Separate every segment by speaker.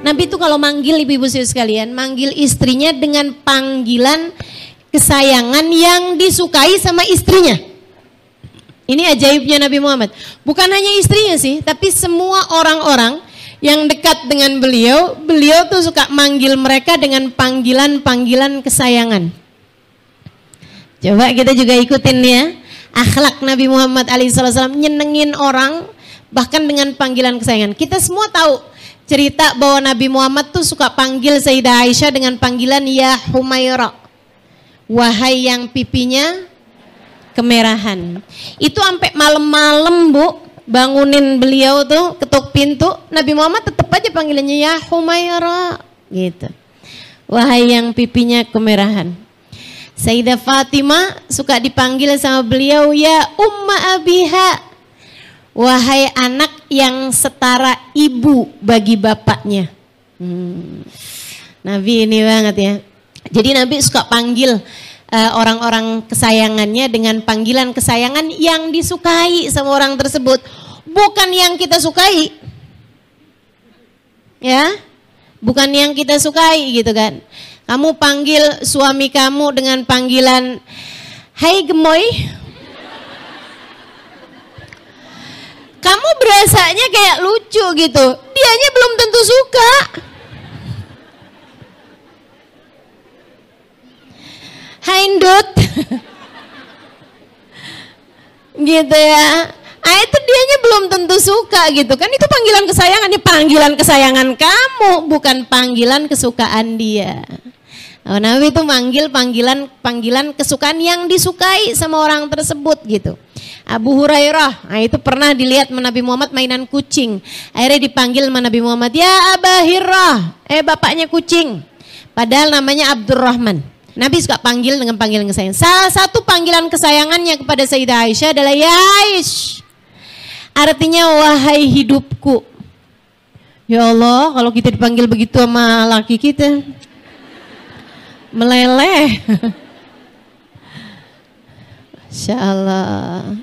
Speaker 1: Nabi itu kalau manggil ibu-ibu sekalian, manggil istrinya dengan panggilan kesayangan yang disukai sama istrinya. Ini ajaibnya Nabi Muhammad. Bukan hanya istrinya sih, tapi semua orang-orang yang dekat dengan beliau, beliau tuh suka manggil mereka dengan panggilan-panggilan kesayangan. Coba kita juga ikutin ya, akhlak Nabi Muhammad SAW nyenengin orang bahkan dengan panggilan kesayangan. Kita semua tahu cerita bahwa Nabi Muhammad tuh suka panggil Sayyidah Aisyah dengan panggilan ya Humaira, wahai yang pipinya kemerahan. Itu sampai malam-malam Bu, bangunin beliau tuh, ketuk pintu, Nabi Muhammad tetap aja panggilannya ya Humaira gitu, wahai yang pipinya kemerahan. Sayyidah Fatimah suka dipanggil sama beliau ya Umma Abiha, wahai anak yang setara ibu bagi bapaknya. Nabi ini banget ya. Jadi Nabi suka panggil orang-orang kesayangannya dengan panggilan kesayangan yang disukai sama orang tersebut, bukan yang kita sukai. Ya, bukan yang kita sukai gitu kan. Kamu panggil suami kamu dengan panggilan hai gemoy, kamu berasanya kayak lucu gitu, dianya belum tentu suka. Hai Ndut gitu ya. Itu dianya belum tentu suka gitu kan. Itu panggilan kesayangan, ini panggilan kesayangan kamu, bukan panggilan kesukaan dia. Nabi itu manggil panggilan kesukaan yang disukai sama orang tersebut gitu. Abu Hurairah, itu pernah dilihat Nabi Muhammad mainan kucing. Akhirnya dipanggil Nabi Muhammad, ya Aba Hirrah, bapaknya kucing. Padahal namanya Abdurrahman. Nabi suka panggil dengan panggilan kesayangan. Salah satu panggilan kesayangannya kepada Sayyidah Aisyah adalah ya Aish. Artinya wahai hidupku. Ya Allah, kalau kita dipanggil begitu sama laki kita, meleleh. Masya Allah,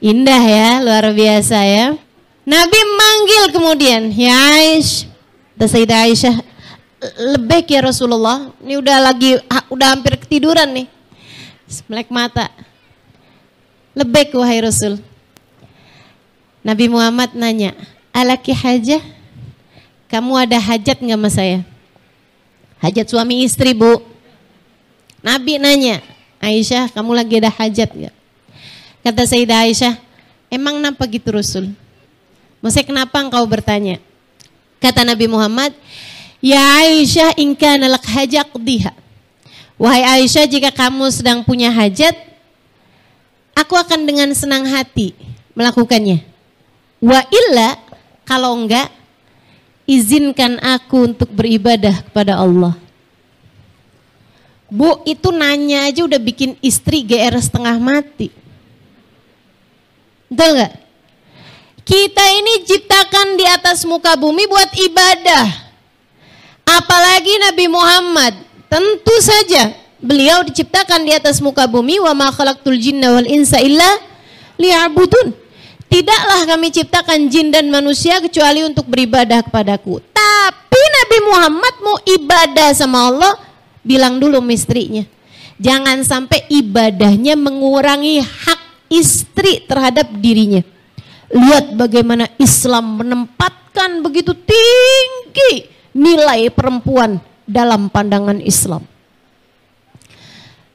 Speaker 1: indah ya, luar biasa ya. Nabi manggil kemudian, ya Aish. Dan Sayyidah Aisyah, lebek ya Rasulullah, ini udah hampir ketiduran nih, melek mata. Lebek wahai Rasul. Nabi Muhammad nanya, alaki hajah, kamu ada hajat nggak sama saya? Hajat suami istri Bu. Nabi nanya, Aisyah kamu lagi ada hajat nggak? Kata Sayyidah Aisyah, emang kenapa gitu Rasul? Maksudnya kenapa engkau bertanya? Kata Nabi Muhammad, ya Aisyah in kana lak hajat qdiha. Wahai Aisyah, jika kamu sedang punya hajat, aku akan dengan senang hati melakukannya. Wa illa, kalau enggak, izinkan aku untuk beribadah kepada Allah. Bu, itu nanya aja udah bikin istri GR setengah mati. Betul enggak? Kita ini ciptakan di atas muka bumi buat ibadah. Apalagi Nabi Muhammad, tentu saja beliau diciptakan di atas muka bumi, wa ma khalaqtul jinna wal insa illa liya'budun. Tidaklah kami ciptakan jin dan manusia kecuali untuk beribadah kepadaku. Tapi Nabi Muhammad mau ibadah sama Allah, bilang dulu istrinya, jangan sampai ibadahnya mengurangi hak istri terhadap dirinya. Lihat bagaimana Islam menempatkan begitu tinggi nilai perempuan dalam pandangan Islam.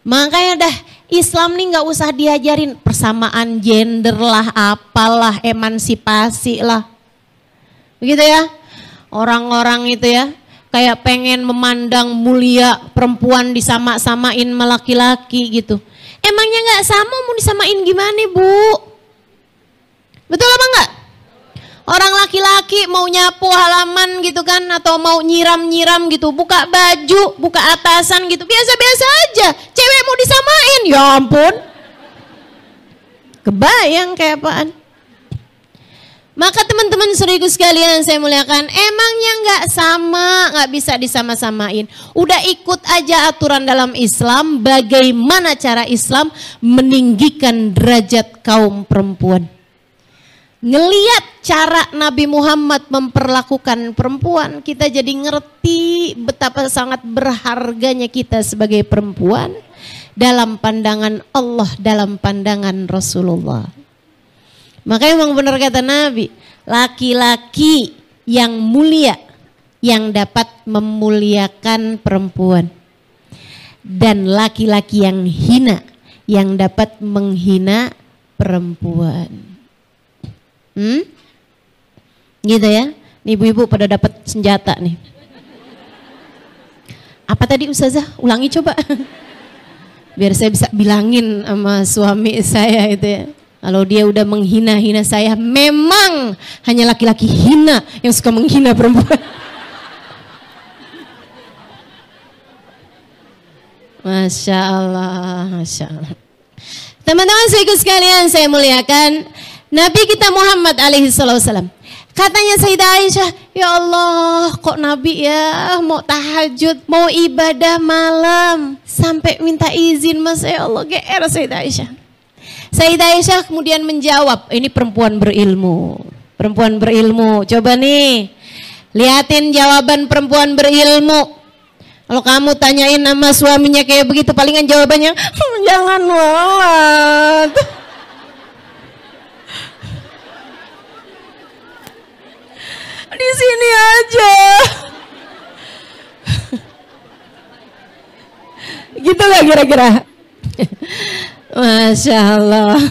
Speaker 1: Makanya dah Islam nih nggak usah diajarin persamaan gender lah, apalah, emansipasi lah, begitu ya. Orang-orang itu ya kayak pengen memandang mulia perempuan disama-samain sama laki-laki gitu. Emangnya nggak sama, mau disamain gimana Bu? Betul apa enggak? Orang laki-laki mau nyapu halaman gitu kan, atau mau nyiram-nyiram gitu, buka baju, buka atasan gitu, biasa-biasa aja. Cewek mau disamain, ya ampun. Kebayang kayak apaan. Maka teman-teman saudaraku sekalian saya muliakan, emangnya nggak sama, nggak bisa disama-samain. Udah ikut aja aturan dalam Islam, bagaimana cara Islam meninggikan derajat kaum perempuan. ngeliat cara Nabi Muhammad memperlakukan perempuan, kita jadi ngerti betapa sangat berharganya kita sebagai perempuan dalam pandangan Allah, dalam pandangan Rasulullah. Makanya memang benar kata Nabi, laki-laki yang mulia yang dapat memuliakan perempuan, dan laki-laki yang hina yang dapat menghina perempuan. Gitu ya. Nih ibu-ibu pada dapat senjata nih. Apa tadi Ustazah? Ulangi coba. Biar saya bisa bilangin sama suami saya itu ya. Kalau dia udah menghina-hina saya, memang hanya laki-laki hina yang suka menghina perempuan. Masya Allah, Masya Allah. Teman-teman saudaraku sekalian, saya muliakan Nabi kita Muhammad alaihi salam. Katanya Sayyidah Aisyah, ya Allah, kok Nabi ya mau tahajud, mau ibadah malam sampai minta izin, Mas, ya Allah, GR Sayyidah Aisyah. Sayyidah Aisyah kemudian menjawab, ini perempuan berilmu. Perempuan berilmu, coba nih liatin jawaban perempuan berilmu. Kalau kamu tanyain nama suaminya kayak begitu, palingan jawabannya, jangan walat. Di sini aja. Gitulah kira-kira. Masya Allah.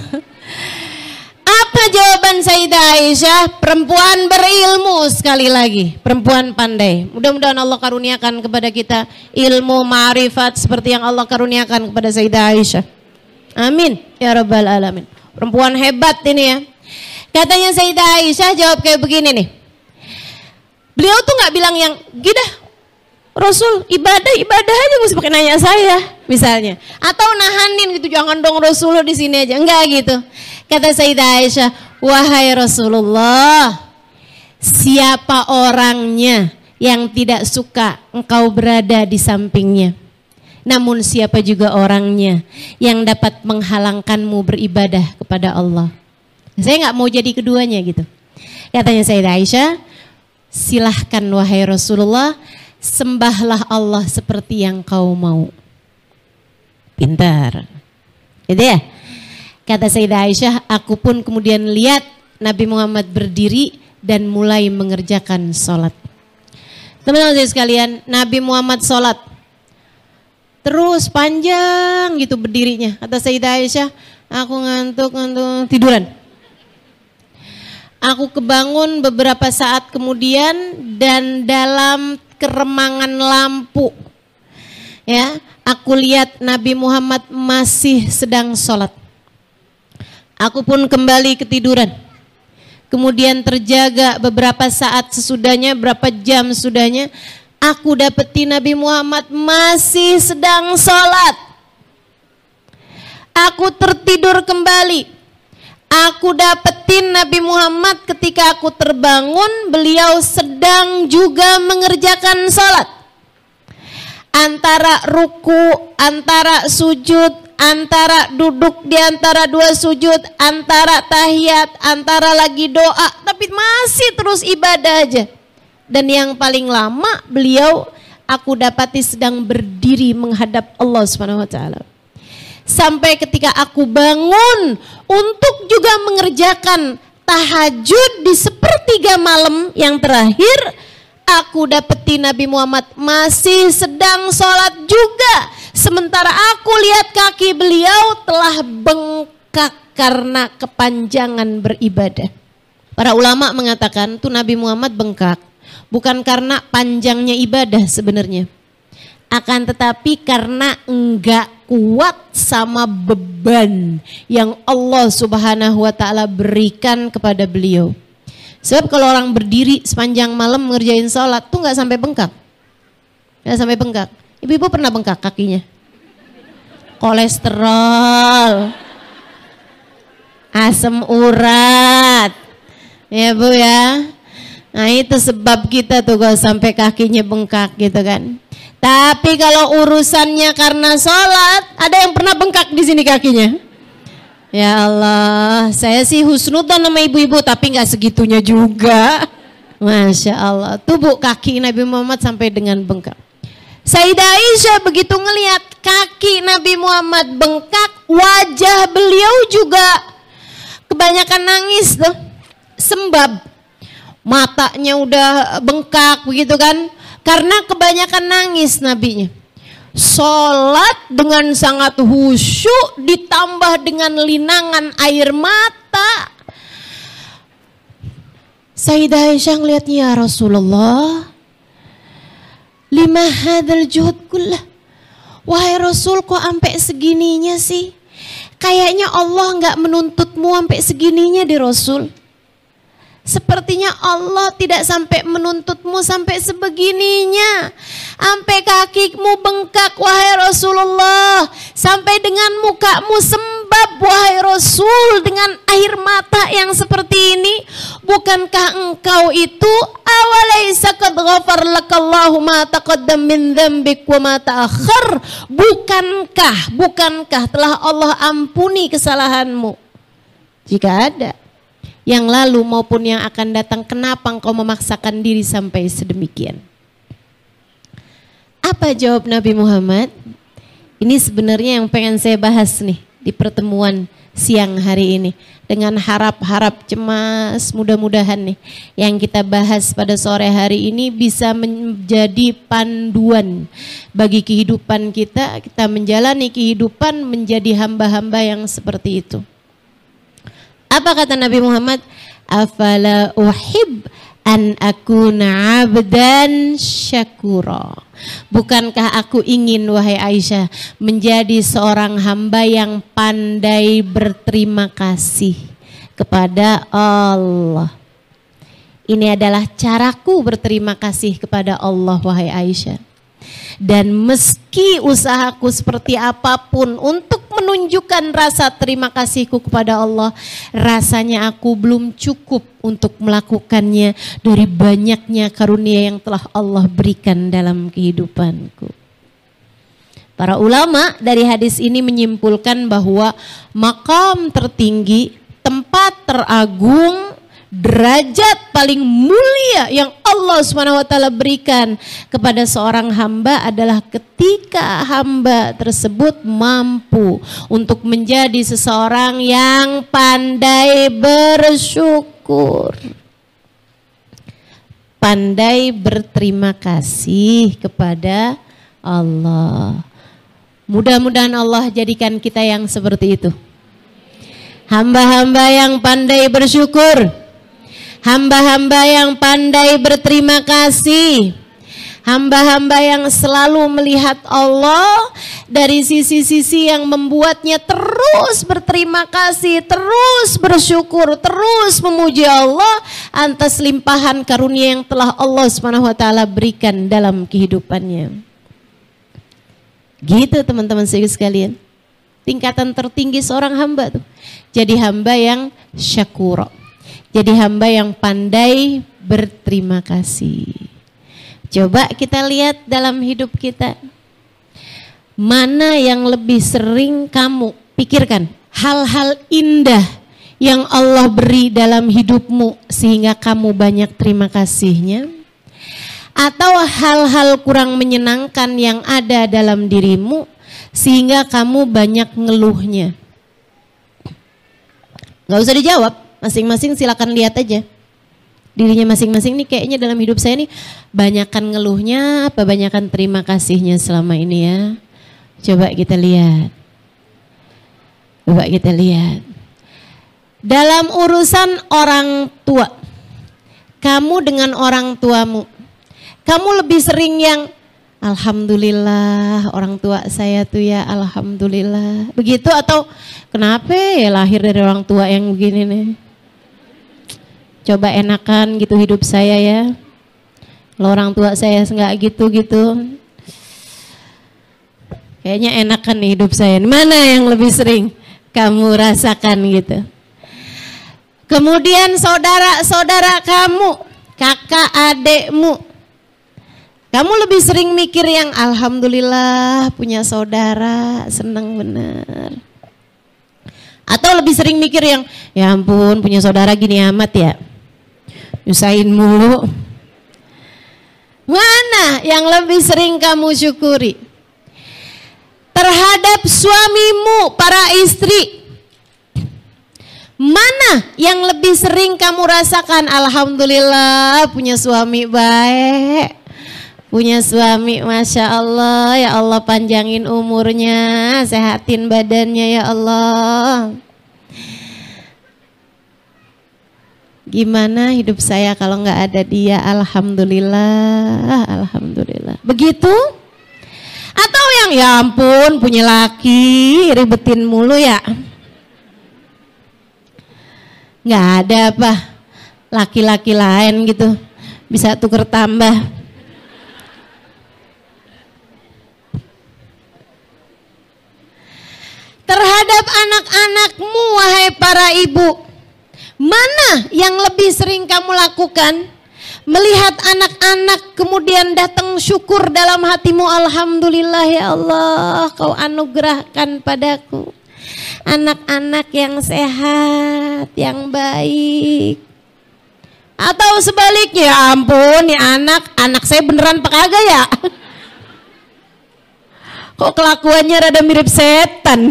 Speaker 1: Apa jawaban Sayyidah Aisyah? Perempuan berilmu, sekali lagi, perempuan pandai. Mudah-mudahan Allah karuniakan kepada kita ilmu ma'rifat seperti yang Allah karuniakan kepada Sayyidah Aisyah. Amin ya rabbal alamin. Perempuan hebat ini ya. Katanya Sayyidah Aisyah jawab kayak begini nih. Beliau tuh nggak bilang yang gila, Rasul ibadah aja nggak usah pakai nanya saya misalnya, atau nahanin gitu, jangan dong Rasul di sini aja, enggak gitu. Kata Sayyidah Aisyah, wahai Rasulullah, siapa orangnya yang tidak suka engkau berada di sampingnya? Namun siapa juga orangnya yang dapat menghalangkanmu beribadah kepada Allah? Saya nggak mau jadi keduanya gitu. Katanya Sayyidah Aisyah, silahkan wahai Rasulullah, sembahlah Allah seperti yang kau mau. Pintar. Gitu ya. Kata Sayyidah Aisyah, aku pun kemudian lihat Nabi Muhammad berdiri dan mulai mengerjakan sholat. Teman-teman sekalian, Nabi Muhammad sholat terus panjang gitu berdirinya. Kata Sayyidah Aisyah, aku ngantuk tiduran. Aku kebangun beberapa saat kemudian dan dalam keremangan lampu, ya, aku lihat Nabi Muhammad masih sedang sholat. Aku pun kembali ketiduran. Kemudian terjaga beberapa saat sesudahnya, berapa jam sesudahnya, aku dapeti Nabi Muhammad masih sedang sholat. Aku tertidur kembali. Aku dapetin Nabi Muhammad ketika aku terbangun, beliau sedang juga mengerjakan sholat. Antara ruku, antara sujud, antara duduk di antara dua sujud, antara tahiyat, antara lagi doa, tapi masih terus ibadah aja. Dan yang paling lama beliau aku dapati sedang berdiri menghadap Allah Subhanahu wa taala. Sampai ketika aku bangun untuk juga mengerjakan tahajud di sepertiga malam yang terakhir, aku dapeti Nabi Muhammad masih sedang sholat juga. Sementara aku lihat kaki beliau telah bengkak karena kepanjangan beribadah. Para ulama mengatakan tuh Nabi Muhammad bengkak bukan karena panjangnya ibadah sebenarnya, akan tetapi karena enggak kuat sama beban yang Allah Subhanahu wa taala berikan kepada beliau. Sebab kalau orang berdiri sepanjang malam ngerjain sholat tuh nggak sampai bengkak. Nggak sampai bengkak. Ibu-ibu pernah bengkak kakinya? Kolesterol, asam urat, ya Bu ya. Nah itu sebab kita tuh kalau sampai kakinya bengkak gitu kan. Tapi kalau urusannya karena sholat, ada yang pernah bengkak di sini kakinya? Ya Allah, saya sih husnudzon sama ibu-ibu tapi nggak segitunya juga. Masya Allah, tuh Bu, kaki Nabi Muhammad sampai dengan bengkak. Sayyidah Aisyah begitu ngelihat kaki Nabi Muhammad bengkak, wajah beliau juga kebanyakan nangis tuh, sembab. Matanya udah bengkak begitu kan, karena kebanyakan nangis nabinya. Sholat dengan sangat khusyuk ditambah dengan linangan air mata. Sayyidah Aisyah ngeliatnya, ya Rasulullah, lima hadzal juhud kullah. Wahai Rasul, kok sampai segininya sih? Kayaknya Allah nggak menuntutmu sampai segininya di Rasul. Sepertinya Allah tidak sampai menuntutmu sampai sebegininya. Sampai kakimu bengkak wahai Rasulullah. Sampai dengan mukamu sembab wahai Rasul dengan air mata yang seperti ini. Bukankah engkau itu awalaisa qad ghafar lakallahu ma taqaddam min dzambik wa ma ta'akhkhar? Bukankah telah Allah ampuni kesalahanmu? Jika ada yang lalu maupun yang akan datang, kenapa engkau memaksakan diri sampai sedemikian? Apa jawab Nabi Muhammad? Ini sebenarnya yang pengen saya bahas nih di pertemuan siang hari ini. Dengan harap-harap cemas, mudah-mudahan nih yang kita bahas pada sore hari ini bisa menjadi panduan bagi kehidupan kita. Kita menjalani kehidupan menjadi hamba-hamba yang seperti itu. Apa kata Nabi Muhammad? Afala uhib an akuna abdan syakura. Bukankah aku ingin wahai Aisyah menjadi seorang hamba yang pandai berterima kasih kepada Allah. Ini adalah caraku berterima kasih kepada Allah wahai Aisyah. Dan meski usahaku seperti apapun untuk menunjukkan rasa terima kasihku kepada Allah, rasanya aku belum cukup untuk melakukannya dari banyaknya karunia yang telah Allah berikan dalam kehidupanku. Para ulama dari hadis ini menyimpulkan bahwa makam tertinggi, tempat teragung, derajat paling mulia yang Allah SWT berikan kepada seorang hamba adalah ketika hamba tersebut mampu untuk menjadi seseorang yang pandai bersyukur, pandai berterima kasih kepada Allah. Mudah-mudahan Allah jadikan kita yang seperti itu. Hamba-hamba yang pandai bersyukur, hamba-hamba yang pandai berterima kasih, hamba-hamba yang selalu melihat Allah dari sisi-sisi yang membuatnya terus berterima kasih, terus bersyukur, terus memuji Allah atas limpahan karunia yang telah Allah SWT berikan dalam kehidupannya. Gitu teman-teman sekalian. Tingkatan tertinggi seorang hamba tuh jadi hamba yang syakura. Jadi hamba yang pandai berterima kasih. Coba kita lihat dalam hidup kita. Mana yang lebih sering kamu pikirkan? Hal-hal indah yang Allah beri dalam hidupmu sehingga kamu banyak terima kasihnya? Atau hal-hal kurang menyenangkan yang ada dalam dirimu sehingga kamu banyak ngeluhnya? Gak usah dijawab. Masing-masing silakan lihat aja dirinya masing-masing nih, kayaknya dalam hidup saya nih banyakan ngeluhnya apa banyakan terima kasihnya selama ini ya. Coba kita lihat. Dalam urusan orang tua, kamu dengan orang tuamu, kamu lebih sering yang alhamdulillah orang tua saya tuh ya alhamdulillah begitu, atau kenapa ya lahir dari orang tua yang begini nih? Coba enakan gitu hidup saya ya. Kalau orang tua saya enggak gitu-gitu. Kayaknya enakan nih hidup saya. Mana yang lebih sering kamu rasakan gitu? Kemudian saudara-saudara kamu, kakak adekmu, kamu lebih sering mikir yang alhamdulillah punya saudara, senang bener. Atau lebih sering mikir yang, ya ampun punya saudara gini amat ya, nyusahin mulu. Mana yang lebih sering kamu syukuri? Terhadap suamimu, para istri, mana yang lebih sering kamu rasakan? Alhamdulillah punya suami baik, punya suami Masya Allah, ya Allah panjangin umurnya, sehatin badannya ya Allah. Gimana hidup saya kalau nggak ada dia? Alhamdulillah, alhamdulillah. Begitu? Atau yang ya ampun punya laki ribetin mulu ya? Nggak ada apa? Laki-laki lain gitu bisa tuker tambah. Terhadap anak-anakmu wahai para ibu, mana yang lebih sering kamu lakukan? Melihat anak-anak kemudian datang syukur dalam hatimu, alhamdulillah ya Allah, kau anugerahkan padaku anak-anak yang sehat, yang baik. Atau sebaliknya, ya ampun ya anak saya beneran apa kagak ya? Kok kelakuannya rada mirip setan.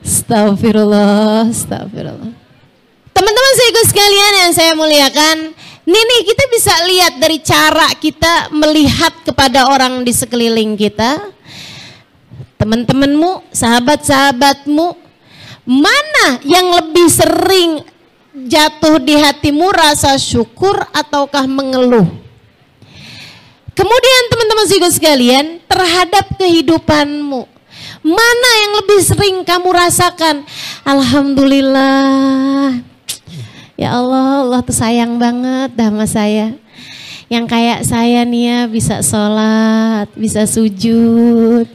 Speaker 1: Astagfirullah, astagfirullah. Teman-teman seiku sekalian yang saya muliakan, nih kita bisa lihat dari cara kita melihat kepada orang di sekeliling kita. Teman-temanmu, sahabat-sahabatmu, mana yang lebih sering jatuh di hatimu rasa syukur ataukah mengeluh? Kemudian teman-teman seiku sekalian, terhadap kehidupanmu, mana yang lebih sering kamu rasakan? Alhamdulillah, ya Allah, Allah tuh sayang banget sama saya. Yang kayak saya nih ya bisa sholat, bisa sujud.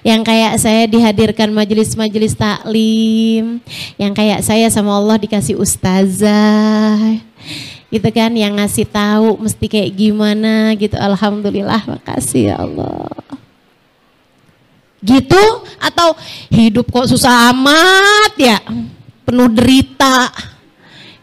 Speaker 1: Yang kayak saya dihadirkan majelis-majelis taklim. Yang kayak saya sama Allah dikasih ustazah. Gitu kan, yang ngasih tahu mesti kayak gimana gitu. Alhamdulillah, makasih ya Allah. Gitu, atau hidup kok susah amat ya, penuh derita.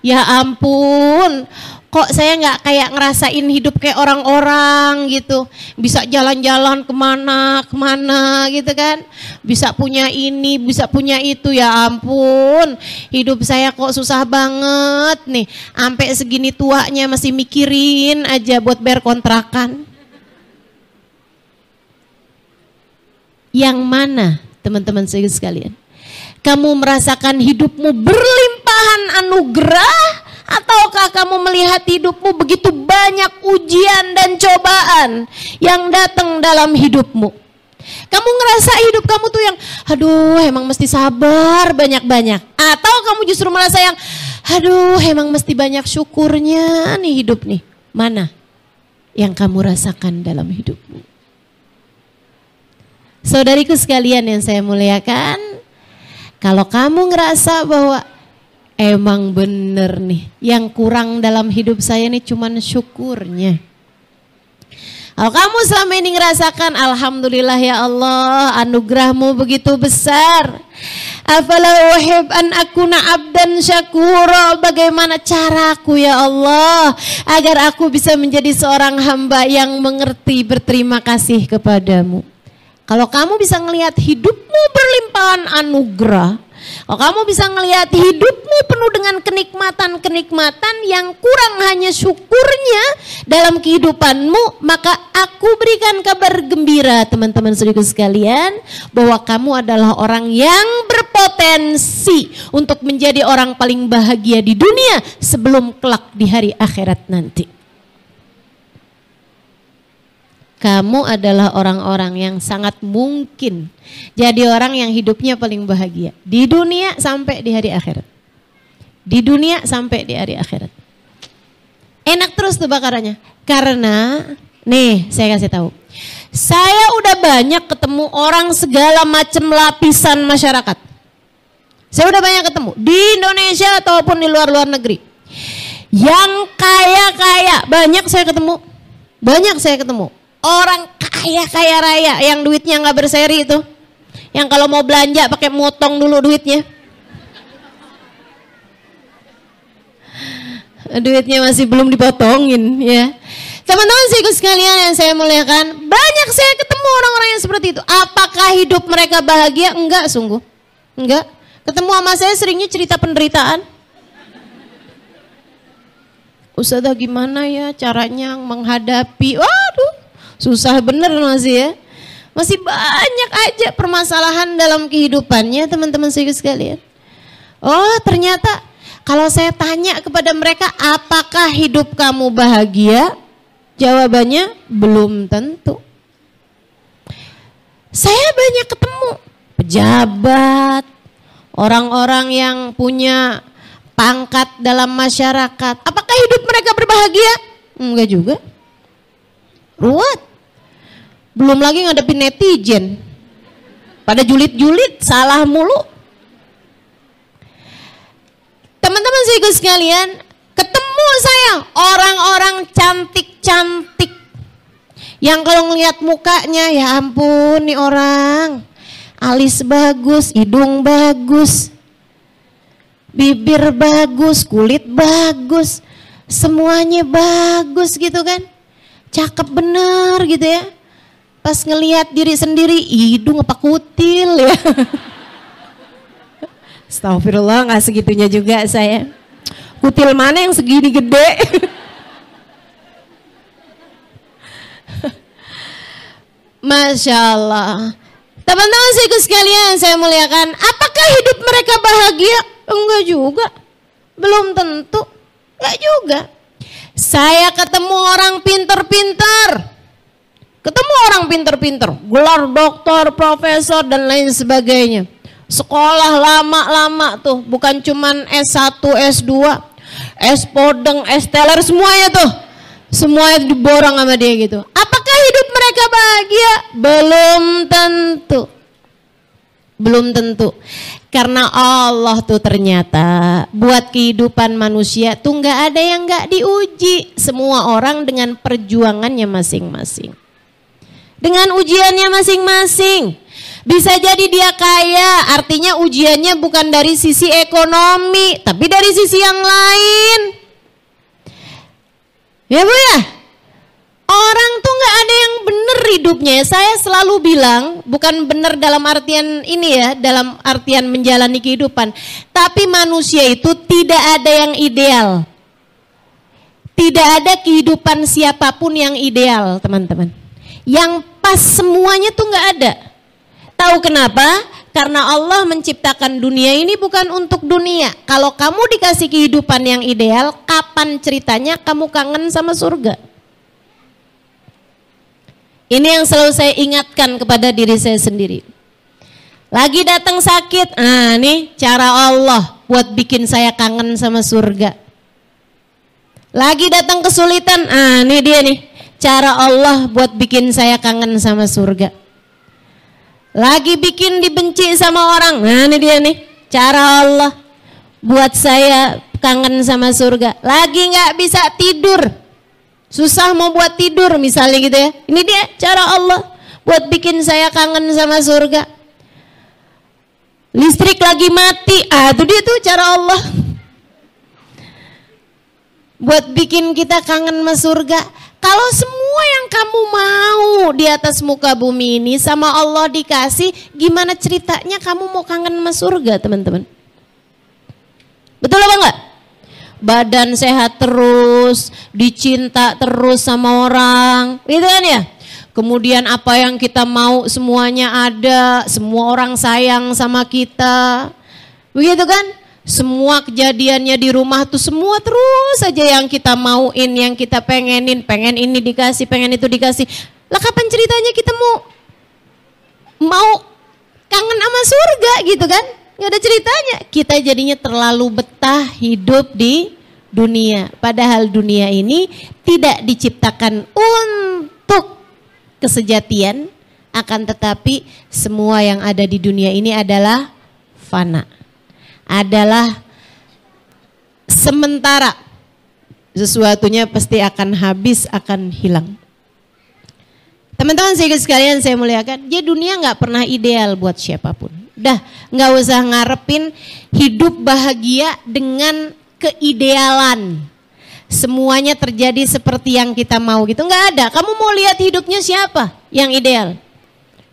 Speaker 1: Ya ampun, kok saya nggak kayak ngerasain hidup kayak orang-orang gitu. Bisa jalan-jalan kemana gitu kan. Bisa punya ini, bisa punya itu, ya ampun. Hidup saya kok susah banget nih. Sampai segini tuanya masih mikirin aja buat bayar kontrakan. Yang mana teman-teman sekalian? Kamu merasakan hidupmu berlimpahan anugerah, ataukah kamu melihat hidupmu begitu banyak ujian dan cobaan yang datang dalam hidupmu? Kamu ngerasa hidup kamu tuh yang aduh emang mesti sabar banyak-banyak, atau kamu justru merasa yang aduh emang mesti banyak syukurnya nih hidup nih? Mana yang kamu rasakan dalam hidupmu? Saudariku sekalian yang saya muliakan, kalau kamu ngerasa bahwa emang bener nih, yang kurang dalam hidup saya nih cuman syukurnya. Kalau kamu selama ini ngerasakan alhamdulillah ya Allah, anugerahmu begitu besar. Afala uhib an akuna abdan syakura, bagaimana caraku ya Allah agar aku bisa menjadi seorang hamba yang mengerti berterima kasih kepadamu. Kalau kamu bisa ngelihat hidupmu berlimpahan anugerah, kalau kamu bisa ngelihat hidupmu penuh dengan kenikmatan-kenikmatan yang kurang hanya syukurnya dalam kehidupanmu, maka aku berikan kabar gembira teman-teman saudaraku sekalian, bahwa kamu adalah orang yang berpotensi untuk menjadi orang paling bahagia di dunia sebelum kelak di hari akhirat nanti. Kamu adalah orang-orang yang sangat mungkin jadi orang yang hidupnya paling bahagia di dunia sampai di hari akhirat. Di dunia sampai di hari akhirat. Enak terus tuh bakarannya. Karena nih saya kasih tahu. Saya udah banyak ketemu orang segala macam lapisan masyarakat. Saya udah banyak ketemu di Indonesia ataupun di luar negeri. Yang kaya-kaya banyak saya ketemu. Banyak saya ketemu. Orang kaya raya yang duitnya nggak berseri itu, Yang kalau mau belanja pakai motong dulu duitnya. Duitnya masih belum dipotongin ya. Teman-teman sikut sekalian yang saya muliakan, banyak saya ketemu orang-orang yang seperti itu. Apakah hidup mereka bahagia? Enggak, sungguh. Enggak. Ketemu sama saya seringnya cerita penderitaan. Ustazah gimana ya caranya menghadapi, waduh susah bener masih ya. Masih banyak aja permasalahan dalam kehidupannya teman-teman sikut sekalian. Oh ternyata kalau saya tanya kepada mereka, apakah hidup kamu bahagia? Jawabannya belum tentu. Saya banyak ketemu pejabat, orang-orang yang punya pangkat dalam masyarakat. Apakah hidup mereka berbahagia? Enggak juga. Ruwet. Belum lagi ngadepin netizen. Pada julid-julid, salah mulu. Teman-teman sikut sekalian, ketemu saya orang-orang cantik-cantik yang kalau ngelihat mukanya ya ampun nih orang, alis bagus, hidung bagus, bibir bagus, kulit bagus, semuanya bagus gitu kan, cakep bener gitu ya. Pas ngelihat diri sendiri, hidung apa kutil ya. Astagfirullah, nggak segitunya juga saya. Kutil mana yang segini gede? Masya Allah. Teman-teman sikut sekalian saya muliakan, apakah hidup mereka bahagia? Enggak juga. Belum tentu. Enggak juga. Saya ketemu orang pinter-pinter. Ketemu orang pinter-pinter, gelar doktor, profesor dan lain sebagainya. Sekolah lama-lama tuh, bukan cuman S1, S2, S Podeng, S Teler, semuanya tuh. Semuanya diborong sama dia gitu. Apakah hidup mereka bahagia? Belum tentu. Belum tentu. Karena Allah tuh ternyata buat kehidupan manusia tuh nggak ada yang nggak diuji. Semua orang dengan perjuangannya masing-masing. Dengan ujiannya masing-masing. Bisa jadi dia kaya, artinya ujiannya bukan dari sisi ekonomi, tapi dari sisi yang lain. Ya Bu ya? Orang tuh nggak ada yang bener hidupnya. Saya selalu bilang, bukan bener dalam artian ini ya, dalam artian menjalani kehidupan. Tapi manusia itu tidak ada yang ideal. Tidak ada kehidupan siapapun yang ideal, teman-teman. Yang pas semuanya tuh nggak ada. Tahu kenapa? Karena Allah menciptakan dunia ini bukan untuk dunia. Kalau kamu dikasih kehidupan yang ideal, kapan ceritanya kamu kangen sama surga? Ini yang selalu saya ingatkan kepada diri saya sendiri. Lagi datang sakit, nih cara Allah buat bikin saya kangen sama surga. Lagi datang kesulitan, nih dia nih cara Allah buat bikin saya kangen sama surga. Lagi bikin dibenci sama orang, ini dia nih cara Allah buat saya kangen sama surga. Lagi nggak bisa tidur, susah mau buat tidur misalnya gitu ya. Ini dia cara Allah buat bikin saya kangen sama surga. Listrik lagi mati, itu dia tuh cara Allah buat bikin kita kangen sama surga. Kalau semua yang kamu mau di atas muka bumi ini sama Allah dikasih, gimana ceritanya kamu mau kangen sama surga, teman-teman? Betul apa enggak? Badan sehat terus, dicinta terus sama orang, gitu kan ya? Kemudian apa yang kita mau semuanya ada, semua orang sayang sama kita, begitu kan? Semua kejadiannya di rumah tuh semua terus saja yang kita mauin, yang kita pengenin, pengen ini dikasih, pengen itu dikasih. Lah kapan ceritanya kita mau kangen sama surga gitu kan? Gak ada ceritanya. Kita jadinya terlalu betah hidup di dunia. Padahal dunia ini tidak diciptakan untuk kesejatian, akan tetapi semua yang ada di dunia ini adalah fana. Adalah sementara, sesuatunya pasti akan habis, akan hilang. Teman-teman sekalian saya muliakan, jadi dunia nggak pernah ideal buat siapapun. Udah nggak usah ngarepin hidup bahagia dengan keidealan. Semuanya terjadi seperti yang kita mau gitu, nggak ada. Kamu mau lihat hidupnya siapa yang ideal?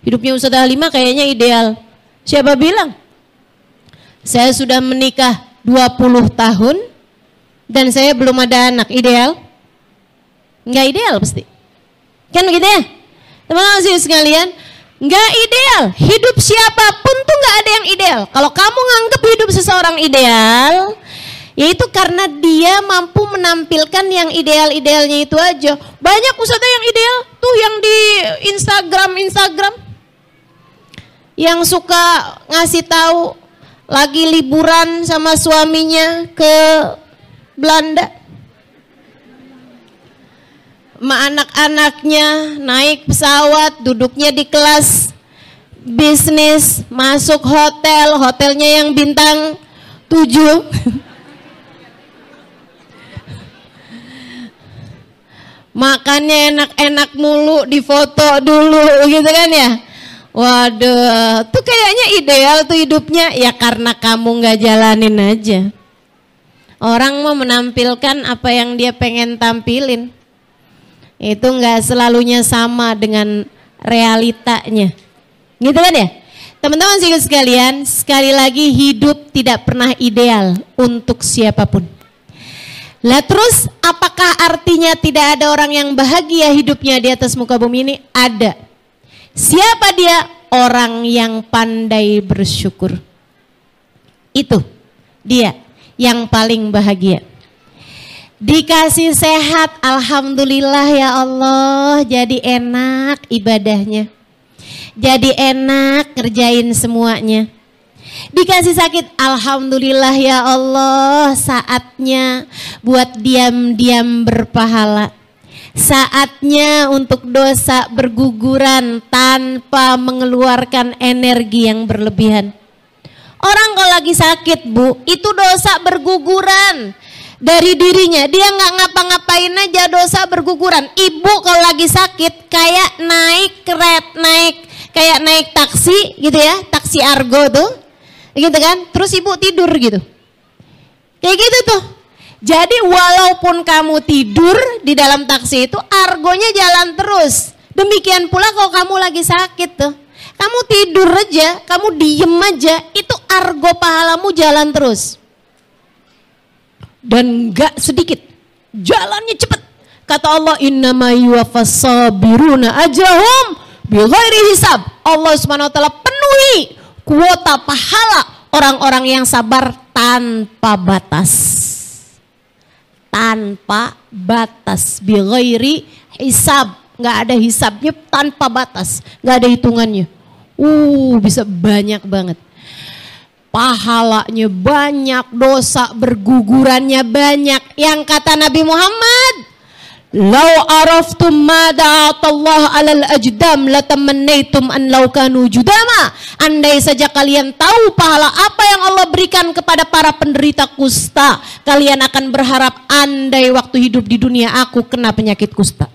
Speaker 1: Hidupnya Ustadz Halimah kayaknya ideal. Siapa bilang? Saya sudah menikah 20 tahun dan saya belum ada anak. Ideal? Nggak ideal pasti. Kan gitu ya? Teman-teman sekalian, nggak ideal. Hidup siapapun tuh nggak ada yang ideal. Kalau kamu nganggap hidup seseorang ideal, yaitu karena dia mampu menampilkan yang ideal-idealnya itu aja. Banyak ustadzah yang ideal tuh yang di Instagram yang suka ngasih tahu lagi liburan sama suaminya ke Belanda. Ma anak-anaknya naik pesawat, duduknya di kelas bisnis, masuk hotel, hotelnya yang bintang 7. Makannya enak-enak mulu, difoto dulu gitu kan ya. Waduh, tuh kayaknya ideal tuh hidupnya. Ya karena kamu gak jalanin aja. Orang mau menampilkan apa yang dia pengen tampilin. Itu nggak selalunya sama dengan realitanya, gitu kan ya? Teman-teman sekalian, sekali lagi hidup tidak pernah ideal untuk siapapun. Lah terus apakah artinya tidak ada orang yang bahagia hidupnya di atas muka bumi ini? Ada. Siapa dia? Orang yang pandai bersyukur. Itu dia yang paling bahagia. Dikasih sehat, alhamdulillah ya Allah, jadi enak ibadahnya. Jadi enak ngerjain semuanya. Dikasih sakit, alhamdulillah ya Allah, saatnya buat diam-diam berpahala. Saatnya untuk dosa berguguran tanpa mengeluarkan energi yang berlebihan. Orang kalau lagi sakit bu, itu dosa berguguran dari dirinya, dia nggak ngapa-ngapain aja dosa berguguran. Ibu kalau lagi sakit kayak naik taksi gitu ya, taksi argo tuh, gitu kan? Terus ibu tidur gitu, kayak gitu tuh. Jadi walaupun kamu tidur di dalam taksi itu, argonya jalan terus. Demikian pula kalau kamu lagi sakit tuh, kamu tidur aja, kamu diem aja, itu argo pahalamu jalan terus. Dan gak sedikit, jalannya cepat. Kata Allah, innama yuwaffas sabiruna ajrahum bighairi hisab. Allah Subhanahu wa taala penuhi kuota pahala orang-orang yang sabar tanpa batas. Tanpa batas, bighairi hisab, nggak ada hisabnya, tanpa batas, nggak ada hitungannya. Bisa banyak banget. Pahalanya banyak, dosa bergugurannya banyak. Yang kata Nabi Muhammad, "Lau araftum ma da'atallah 'alal ajdam latamannaitum an law kanu judama." Andai saja kalian tahu pahala apa yang Allah berikan kepada para penderita kusta, kalian akan berharap andai waktu hidup di dunia aku kena penyakit kusta.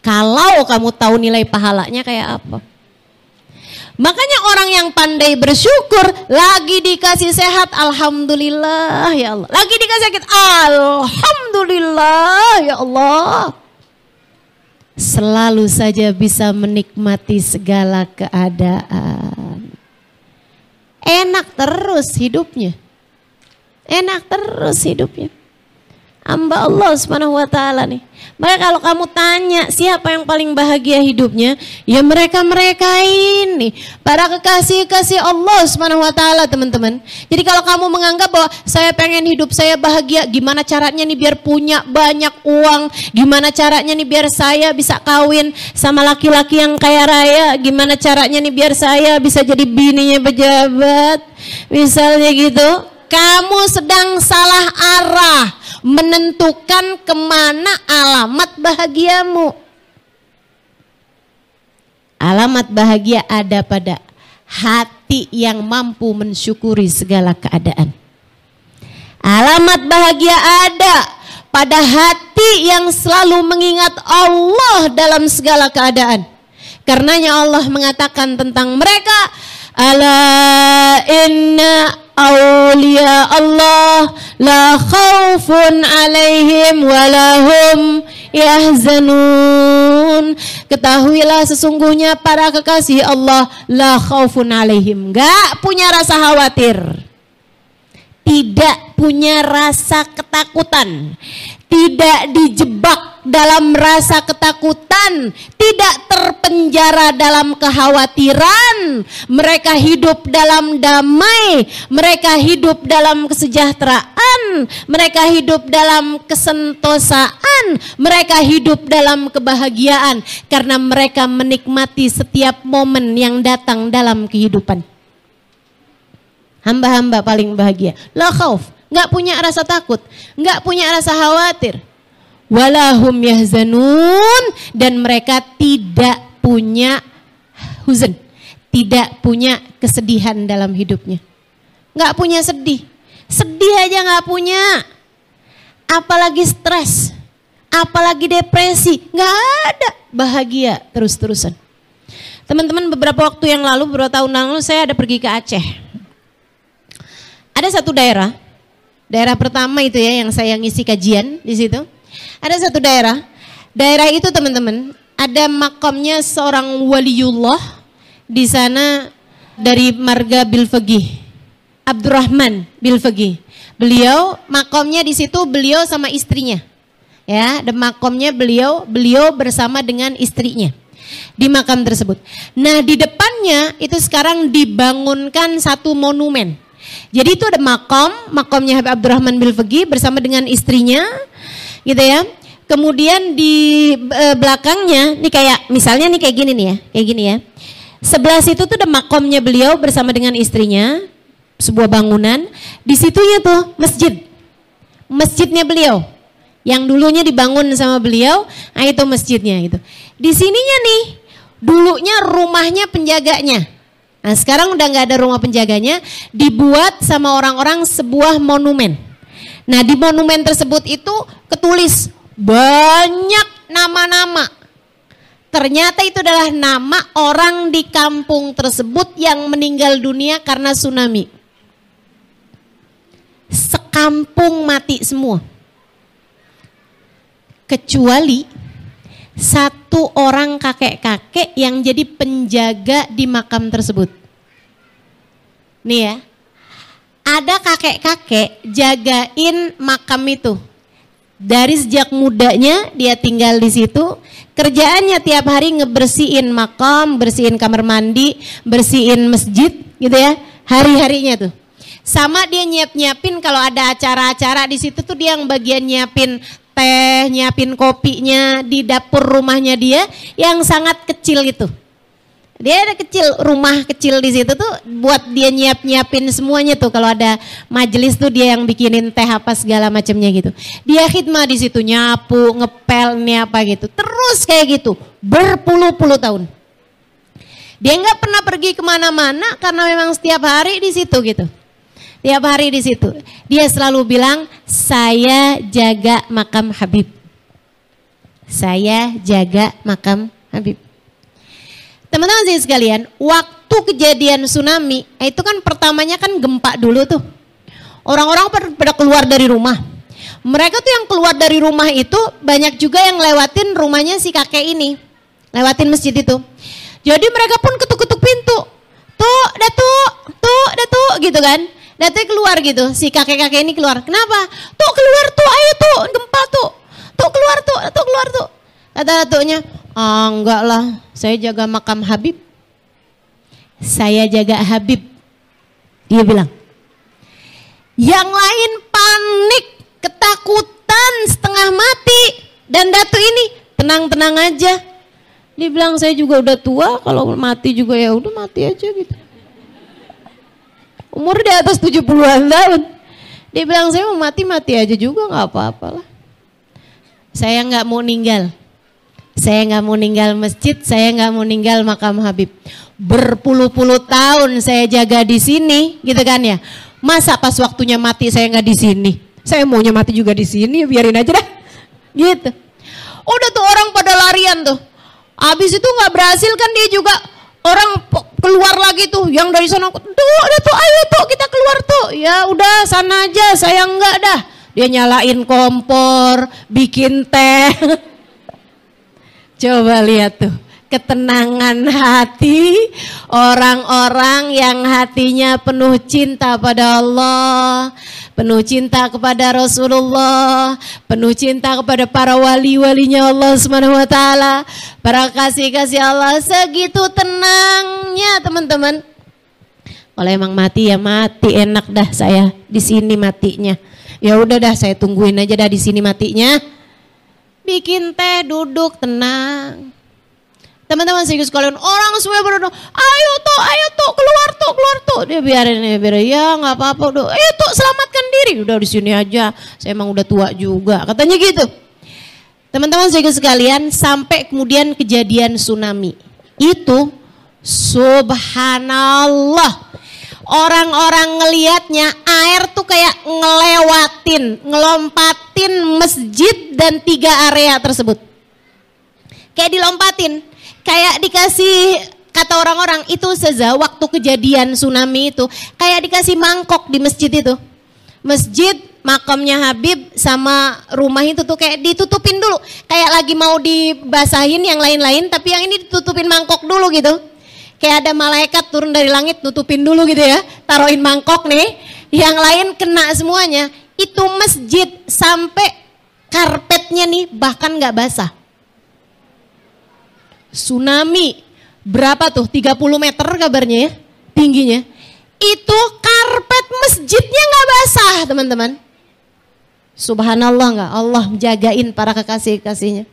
Speaker 1: Kalau kamu tahu nilai pahalanya kayak apa. Makanya orang yang pandai bersyukur, lagi dikasih sehat, alhamdulillah ya Allah. Lagi dikasih sakit, alhamdulillah ya Allah. Selalu saja bisa menikmati segala keadaan. Enak terus hidupnya. Enak terus hidupnya. Hamba Allah Subhanahu wa taala nih. Maka kalau kamu tanya siapa yang paling bahagia hidupnya, ya mereka-mereka ini, para kekasih-kasih Allah Subhanahu wa taala, teman-teman. Jadi kalau kamu menganggap bahwa saya pengen hidup saya bahagia, gimana caranya nih biar punya banyak uang, gimana caranya nih biar saya bisa kawin sama laki-laki yang kaya raya, gimana caranya nih biar saya bisa jadi bininya pejabat, misalnya gitu, kamu sedang salah arah menentukan kemana alamat bahagiamu. Alamat bahagia ada pada hati yang mampu mensyukuri segala keadaan. Alamat bahagia ada pada hati hati yang selalu mengingat Allah dalam segala keadaan. Karenanya Allah mengatakan tentang mereka, ala inna awliya Allah la khaufun alaihim walahum yahzanun. Ketahuilah sesungguhnya para kekasih Allah la khaufun alaihim, gak punya rasa khawatir, tidak punya rasa ketakutan, tidak dijebak dalam rasa ketakutan, tidak terpenjara dalam kekhawatiran. Mereka hidup dalam damai, mereka hidup dalam kesejahteraan, mereka hidup dalam kesentosaan, mereka hidup dalam kebahagiaan karena mereka menikmati setiap momen yang datang dalam kehidupan. Hamba-hamba paling bahagia. La khauf, nggak punya rasa takut, nggak punya rasa khawatir. Walahum yahzanun, dan mereka tidak punya huzn, tidak punya kesedihan dalam hidupnya. Nggak punya sedih, sedih aja nggak punya. Apalagi stres, apalagi depresi, nggak ada. Bahagia terus-terusan. Teman-teman, beberapa waktu yang lalu, beberapa tahun lalu saya ada pergi ke Aceh. Ada satu daerah pertama itu ya yang saya ngisi kajian di situ. Ada satu daerah itu teman-teman, ada makamnya seorang waliullah di sana dari marga Bilfaqih, Abdurrahman Bilfaqih. Beliau makamnya di situ, beliau sama istrinya. Ya, ada makamnya beliau bersama dengan istrinya di makam tersebut. Nah, di depannya itu sekarang dibangunkan satu monumen. Jadi itu ada makamnya Habib Abdurrahman Bilfaqih bersama dengan istrinya, gitu ya. Kemudian di belakangnya, nih kayak misalnya nih kayak gini nih ya, kayak gini ya. Sebelah situ tuh ada makamnya beliau bersama dengan istrinya, sebuah bangunan. Di situnya tuh masjidnya beliau, yang dulunya dibangun sama beliau, nah itu masjidnya gitu. Di sininya nih, dulunya rumahnya penjaganya. Nah sekarang udah nggak ada rumah penjaganya, dibuat sama orang-orang sebuah monumen. Nah di monumen tersebut itu ketulis banyak nama-nama. Ternyata itu adalah nama orang di kampung tersebut yang meninggal dunia karena tsunami. Sekampung mati semua. Kecuali satu orang kakek-kakek yang jadi penjaga di makam tersebut. Nih ya, ada kakek-kakek jagain makam itu. Dari sejak mudanya dia tinggal di situ, kerjaannya tiap hari ngebersihin makam, bersihin kamar mandi, bersihin masjid gitu ya, hari-harinya tuh. Sama dia nyiapin kalau ada acara-acara di situ tuh dia yang bagian nyiapin teh, nyiapin kopinya di dapur rumahnya dia yang sangat kecil itu. Dia ada rumah kecil di situ tuh buat dia nyiapin semuanya tuh, kalau ada majelis tuh dia yang bikinin teh apa segala macamnya gitu. Dia khidmah di situ, nyapu, ngepel, nih apa gitu. Terus kayak gitu berpuluh-puluh tahun. Dia nggak pernah pergi kemana-mana karena memang setiap hari di situ gitu. Tiap hari di situ. Dia selalu bilang, saya jaga makam Habib. Saya jaga makam Habib. Teman-teman sekalian, waktu kejadian tsunami, itu kan pertamanya kan gempa dulu tuh. Orang-orang pada keluar dari rumah. Mereka tuh yang keluar dari rumah itu banyak juga yang lewatin rumahnya si kakek ini. Lewatin masjid itu. Jadi mereka pun ketuk-ketuk pintu. Tuh, Datuk, gitu kan. Datuk keluar gitu, si kakek-kakek ini keluar. Kenapa? Tuh keluar tuh, ayo tuh, gempa tuh. Tuh keluar tuh. Kata datuknya, enggak lah, saya jaga makam Habib. Saya jaga Habib. Dia bilang. Yang lain panik, ketakutan, setengah mati. Dan datuk ini tenang-tenang aja. Dia bilang, saya juga udah tua, kalau mati juga ya udah mati aja gitu. Umur di atas 70-an tahun. Dia bilang, saya mau mati aja juga, nggak apa-apalah. Saya nggak mau ninggal. Saya nggak mau ninggal masjid, saya nggak mau ninggal makam Habib. Berpuluh-puluh tahun saya jaga di sini, gitu kan ya. Masa pas waktunya mati saya nggak di sini? Saya maunya mati juga di sini, biarin aja dah. Gitu. Udah tuh orang pada larian tuh. Habis itu nggak berhasil kan dia juga orang keluar lagi tuh yang dari sana. Tuh udah tuh ayo tuh kita keluar tuh. Ya udah sana aja saya enggak dah. Dia nyalain kompor, bikin teh. Coba lihat tuh. Ketenangan hati orang-orang yang hatinya penuh cinta pada Allah, penuh cinta kepada Rasulullah, penuh cinta kepada para wali-walinya Allah Subhanahu wa taala, para kasih-kasih Allah, segitu tenangnya teman-teman. Kalau emang mati ya mati, enak dah saya di sini matinya. Ya udah dah saya tungguin aja dah di sini matinya. Bikin teh, duduk tenang. Teman-teman sekalian, orang semua berdoa, ayo tuh, keluar tuh. Dia biarin ya nggak apa-apa, udah, ayo tuh selamatkan diri, udah di sini aja. Saya emang udah tua juga, katanya gitu. Teman-teman sekalian, sampai kemudian kejadian tsunami itu, subhanallah, orang-orang ngelihatnya air tuh kayak ngelompatin masjid dan 3 area tersebut, kayak dilompatin. Kayak dikasih, kata orang-orang itu waktu kejadian tsunami itu, kayak dikasih mangkok di masjid itu. Masjid, makamnya Habib sama rumah itu tuh kayak ditutupin dulu. Kayak lagi mau dibasahin yang lain-lain, tapi yang ini ditutupin mangkok dulu gitu. Kayak ada malaikat turun dari langit nutupin dulu gitu ya. Taruhin mangkok nih, yang lain kena semuanya. Itu masjid sampai karpetnya nih bahkan gak basah. Tsunami berapa tuh 30 meter kabarnya ya tingginya, itu karpet masjidnya nggak basah teman-teman. Subhanallah, nggak Allah jagain para kekasih-kasihnya,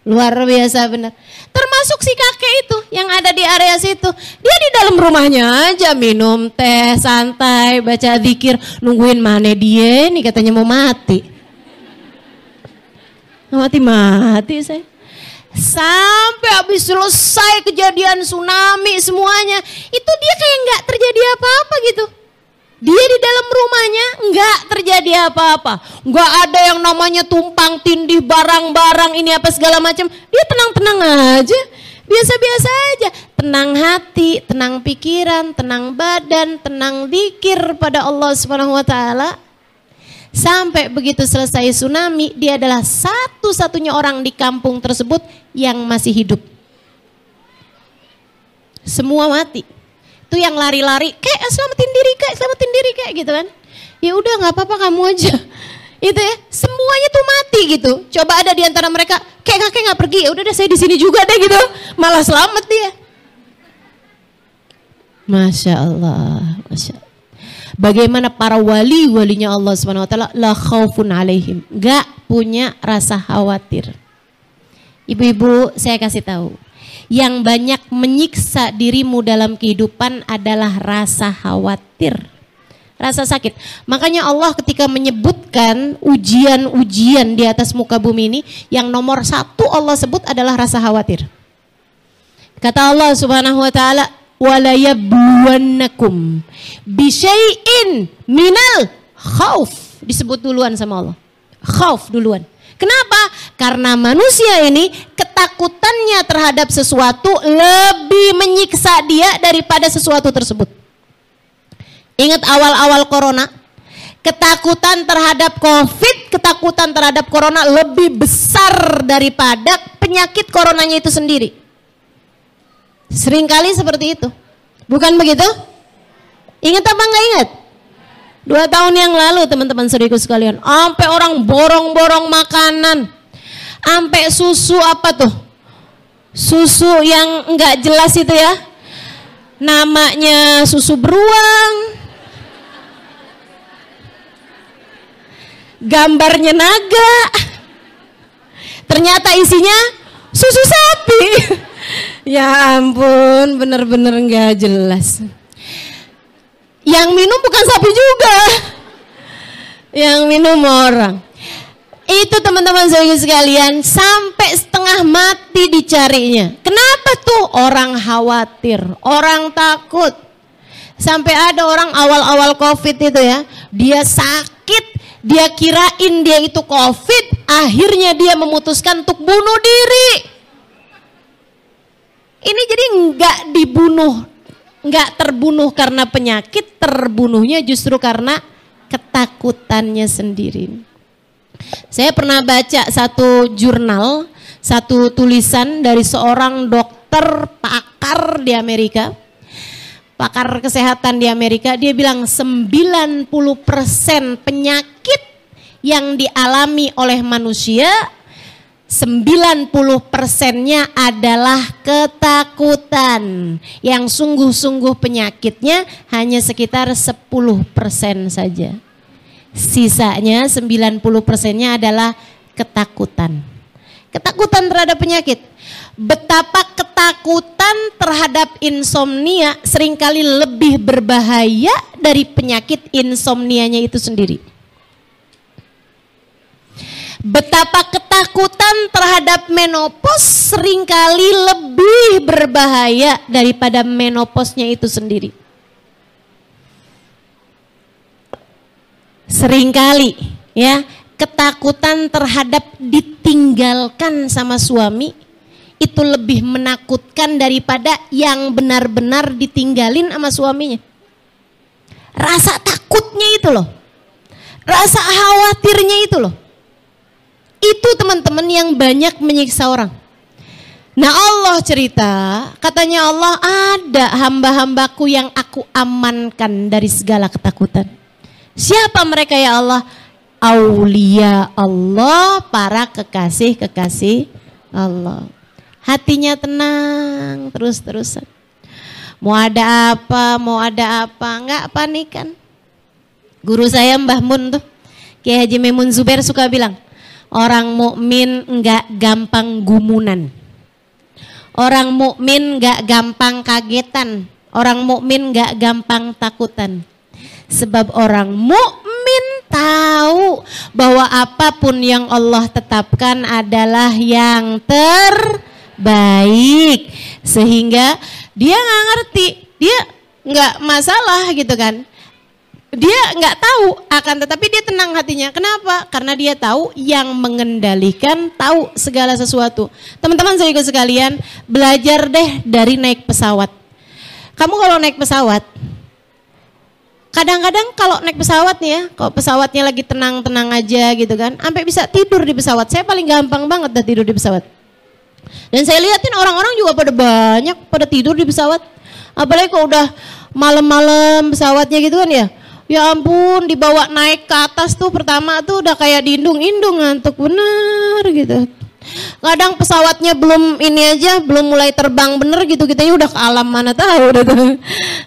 Speaker 1: luar biasa benar. Termasuk si kakek itu yang ada di area situ, dia di dalam rumahnya aja minum teh santai, baca zikir, nungguin mana dia nih katanya mau mati. Mati saya. Sampai habis selesai kejadian tsunami semuanya, itu dia kayak nggak terjadi apa-apa gitu. Dia di dalam rumahnya nggak terjadi apa-apa, nggak ada yang namanya tumpang tindih barang-barang ini apa segala macam. Dia tenang-tenang aja, biasa-biasa aja, tenang hati, tenang pikiran, tenang badan, tenang zikir pada Allah Subhanahu wa taala. Sampai begitu selesai tsunami, dia adalah satu-satunya orang di kampung tersebut yang masih hidup. Semua mati. Itu yang lari-lari, selamatin diri kayak gitu kan. Ya udah nggak apa-apa kamu aja. Itu ya, semuanya tuh mati gitu. Coba ada di antara mereka, kakek nggak pergi, ya udah deh saya di sini juga deh gitu. Malah selamat dia. Masya Allah, Masya Allah. Bagaimana para walinya Allah Subhanahu wa taala, la khaufun alaihim, enggak punya rasa khawatir. Ibu-ibu, saya kasih tahu, yang banyak menyiksa dirimu dalam kehidupan adalah rasa khawatir, rasa sakit. Makanya Allah ketika menyebutkan ujian-ujian di atas muka bumi ini, yang nomor 1 Allah sebut adalah rasa khawatir. Kata Allah Subhanahu wa taala, wala yabluwannakum bisyai'in minal khauf. Disebut duluan sama Allah, khauf duluan. Kenapa? Karena manusia ini ketakutannya terhadap sesuatu lebih menyiksa dia daripada sesuatu tersebut. Ingat awal-awal corona, ketakutan terhadap COVID, ketakutan terhadap corona lebih besar daripada penyakit coronanya itu sendiri. Seringkali seperti itu, bukan begitu? Ingat apa nggak ingat? 2 tahun yang lalu teman-teman saudaraku sekalian, sampai orang borong-borong makanan, sampai susu apa tuh? Susu yang nggak jelas itu ya, namanya susu beruang, gambarnya naga, ternyata isinya susu sapi. Ya ampun, bener-bener nggak jelas. Yang minum bukan sapi juga, yang minum orang. Itu teman-teman sekalian, sampai setengah mati dicarinya. Kenapa tuh? Orang khawatir, orang takut. Sampai ada orang awal-awal COVID itu ya, dia sakit, Dia kirain dia itu COVID, akhirnya dia memutuskan untuk bunuh diri. Ini jadi nggak terbunuh karena penyakit, terbunuhnya justru karena ketakutannya sendiri. Saya pernah baca satu jurnal, satu tulisan dari seorang dokter pakar di Amerika, pakar kesehatan di Amerika. Dia bilang 90% penyakit yang dialami oleh manusia, 90%-nya adalah ketakutan. Yang sungguh-sungguh penyakitnya hanya sekitar 10% saja. Sisanya 90%-nya adalah ketakutan. Ketakutan terhadap penyakit. Betapa ketakutan terhadap insomnia seringkali lebih berbahaya dari penyakit insomnianya itu sendiri. Betapa ketakutan terhadap menopause seringkali lebih berbahaya daripada menopausnya itu sendiri. Seringkali ya, ketakutan terhadap ditinggalkan sama suami itu lebih menakutkan daripada yang benar-benar ditinggalin sama suaminya. Rasa takutnya itu loh, rasa khawatirnya itu loh. Itu teman-teman yang banyak menyiksa orang. Nah Allah cerita, katanya Allah, ada hamba-hambaku yang aku amankan dari segala ketakutan. Siapa mereka ya Allah? Aulia Allah, para kekasih-kekasih Allah. Hatinya tenang terus-terusan. Mau ada apa, nggak panikan. Guru saya Mbah Mun tuh, Kiai Haji Maimun Zubair suka bilang, orang mukmin nggak gampang gumunan. Orang mukmin nggak gampang kagetan. Orang mukmin nggak gampang takutan. Sebab orang mukmin tahu bahwa apapun yang Allah tetapkan adalah yang terbaik. Sehingga dia nggak ngerti, dia nggak masalah gitu kan. Dia nggak tahu akan, tetapi dia tenang hatinya. Kenapa? Karena dia tahu yang mengendalikan, tahu segala sesuatu. Teman-teman saudara sekalian, belajar deh dari naik pesawat. Kamu kalau naik pesawat, kadang-kadang kalau naik pesawat nih ya, kalau pesawatnya lagi tenang-tenang aja gitu kan, sampai bisa tidur di pesawat. Saya paling gampang banget dah tidur di pesawat. Dan saya liatin orang-orang juga pada tidur di pesawat. Apalagi kalau udah malam-malam pesawatnya gitu kan ya. Ya ampun, dibawa naik ke atas tuh pertama tuh udah kayak diindung-indung, ngantuk bener gitu. Kadang pesawatnya belum ini aja, belum mulai terbang bener gitu, kitanya udah ke alam mana tahu udah tuh.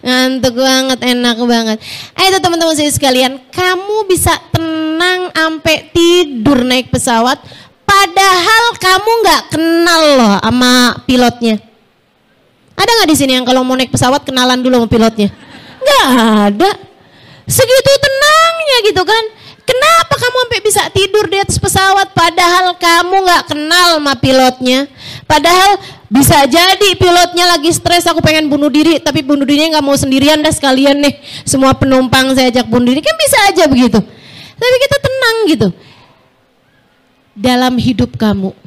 Speaker 1: Ngantuk banget, enak banget. Ayo teman-teman saya sekalian, kamu bisa tenang sampai tidur naik pesawat, padahal kamu nggak kenal loh sama pilotnya. Ada nggak di sini yang kalau mau naik pesawat kenalan dulu sama pilotnya? Nggak ada. Segitu tenangnya gitu kan. Kenapa kamu sampai bisa tidur di atas pesawat padahal kamu nggak kenal sama pilotnya? Padahal bisa jadi pilotnya lagi stres, aku pengen bunuh diri, tapi bunuh dirinya nggak mau sendirian, dah sekalian nih semua penumpang saya ajak bunuh diri, kan bisa aja begitu. Tapi kita tenang gitu. Dalam hidup kamu,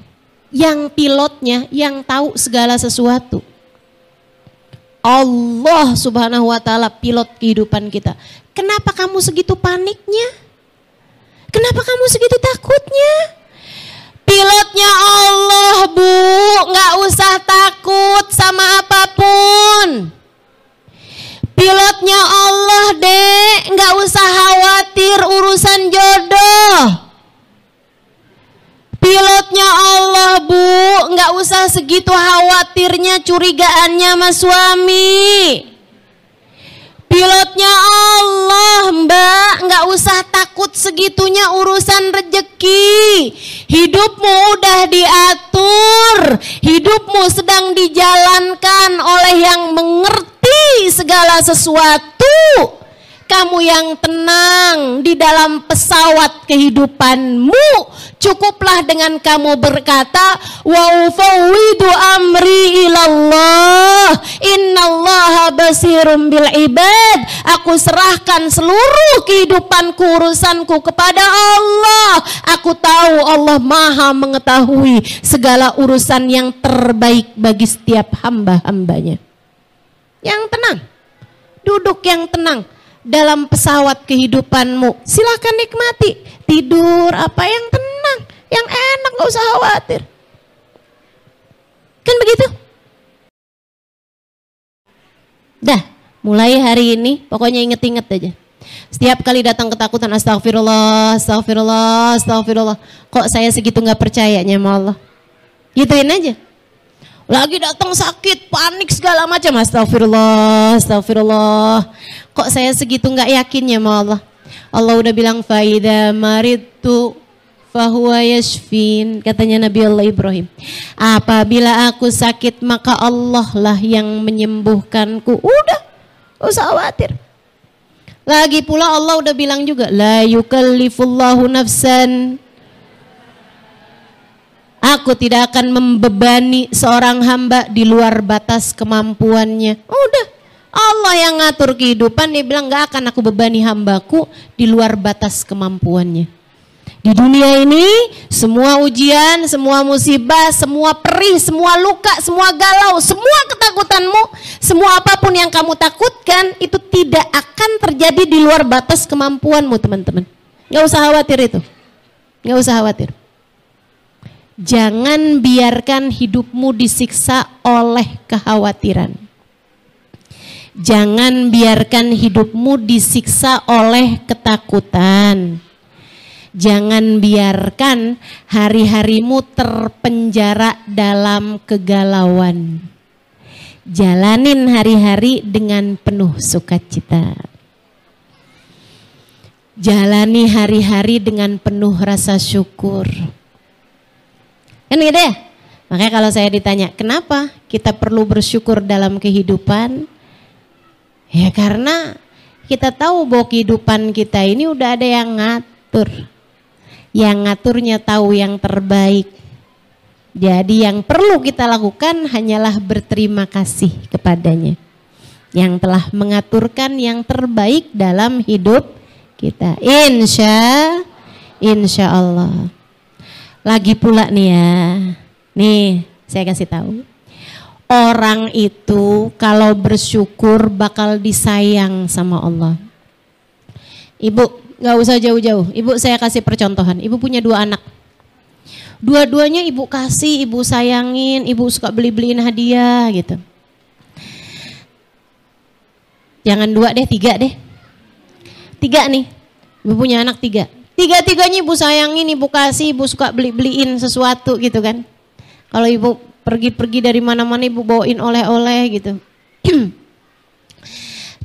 Speaker 1: yang pilotnya yang tahu segala sesuatu, Allah Subhanahu wa Ta'ala, pilot kehidupan kita. Kenapa kamu segitu paniknya? Kenapa kamu segitu takutnya? Pilotnya Allah, Bu, nggak usah takut sama apapun. Pilotnya Allah, Dek, nggak usah khawatir urusan jodoh. Pilotnya Allah, Bu, nggak usah segitu khawatirnya curigaannya sama suami. Pilotnya Allah, Mbak, nggak usah takut segitunya urusan rejeki. Hidupmu udah diatur, hidupmu sedang dijalankan oleh yang mengerti segala sesuatu. Kamu yang tenang di dalam pesawat kehidupanmu, Cukuplah dengan kamu berkata, wa ufawwidu amri ilallah, innallaha basirum bil ibad. Aku serahkan seluruh kehidupanku, urusanku kepada Allah. Aku tahu Allah Maha mengetahui segala urusan yang terbaik bagi setiap hamba-hambanya. Yang tenang, duduk yang tenang dalam pesawat kehidupanmu. Silakan nikmati, tidur apa yang tenang, yang enak, gak usah khawatir. Kan begitu? Dah, mulai hari ini pokoknya inget-inget aja. Setiap kali datang ketakutan, astagfirullah, astagfirullah, astagfirullah. Kok saya segitu gak percayanya sama Allah? Gituin aja. Lagi datang sakit, panik segala macam, astagfirullah, astagfirullah. Kok saya segitu nggak yakinnya sama Allah? Allah udah bilang faida maridtu fahuwa yashfin, katanya Nabi Allah Ibrahim. Apabila aku sakit maka Allah lah yang menyembuhkanku. Udah, gak usah khawatir. Lagi pula Allah udah bilang juga, la yukallifullahu nafsan. Aku tidak akan membebani seorang hamba di luar batas kemampuannya. Udah, Allah yang ngatur kehidupan. Dia bilang gak akan aku bebani hambaku di luar batas kemampuannya. Di dunia ini semua ujian, semua musibah, semua perih, semua luka, semua galau, semua ketakutanmu, semua apapun yang kamu takutkan itu tidak akan terjadi di luar batas kemampuanmu, teman-teman. Gak usah khawatir itu. Gak usah khawatir. Jangan biarkan hidupmu disiksa oleh kekhawatiran. Jangan biarkan hidupmu disiksa oleh ketakutan. Jangan biarkan hari-harimu terpenjara dalam kegalauan. Jalanin hari-hari dengan penuh sukacita. Jalani hari-hari dengan penuh rasa syukur. Kan gitu ya? Makanya kalau saya ditanya, kenapa kita perlu bersyukur dalam kehidupan? Ya karena kita tahu bahwa kehidupan kita ini udah ada yang ngatur. Yang ngaturnya tahu yang terbaik. Jadi yang perlu kita lakukan hanyalah berterima kasih kepadanya. Yang telah mengaturkan yang terbaik dalam hidup kita. Insya Allah. Lagi pula nih ya, nih saya kasih tahu, orang itu kalau bersyukur bakal disayang sama Allah. Ibu gak usah jauh-jauh, ibu saya kasih percontohan, ibu punya 2 anak. Dua-duanya ibu kasih, ibu sayangin, ibu suka beli-beliin hadiah gitu. Jangan 2 deh, 3 deh. 3 nih, ibu punya anak 3. Tiga-tiganya ibu sayangin, ibu kasih, ibu suka beli-beliin sesuatu gitu kan. Kalau ibu pergi-pergi dari mana-mana ibu bawain oleh-oleh gitu.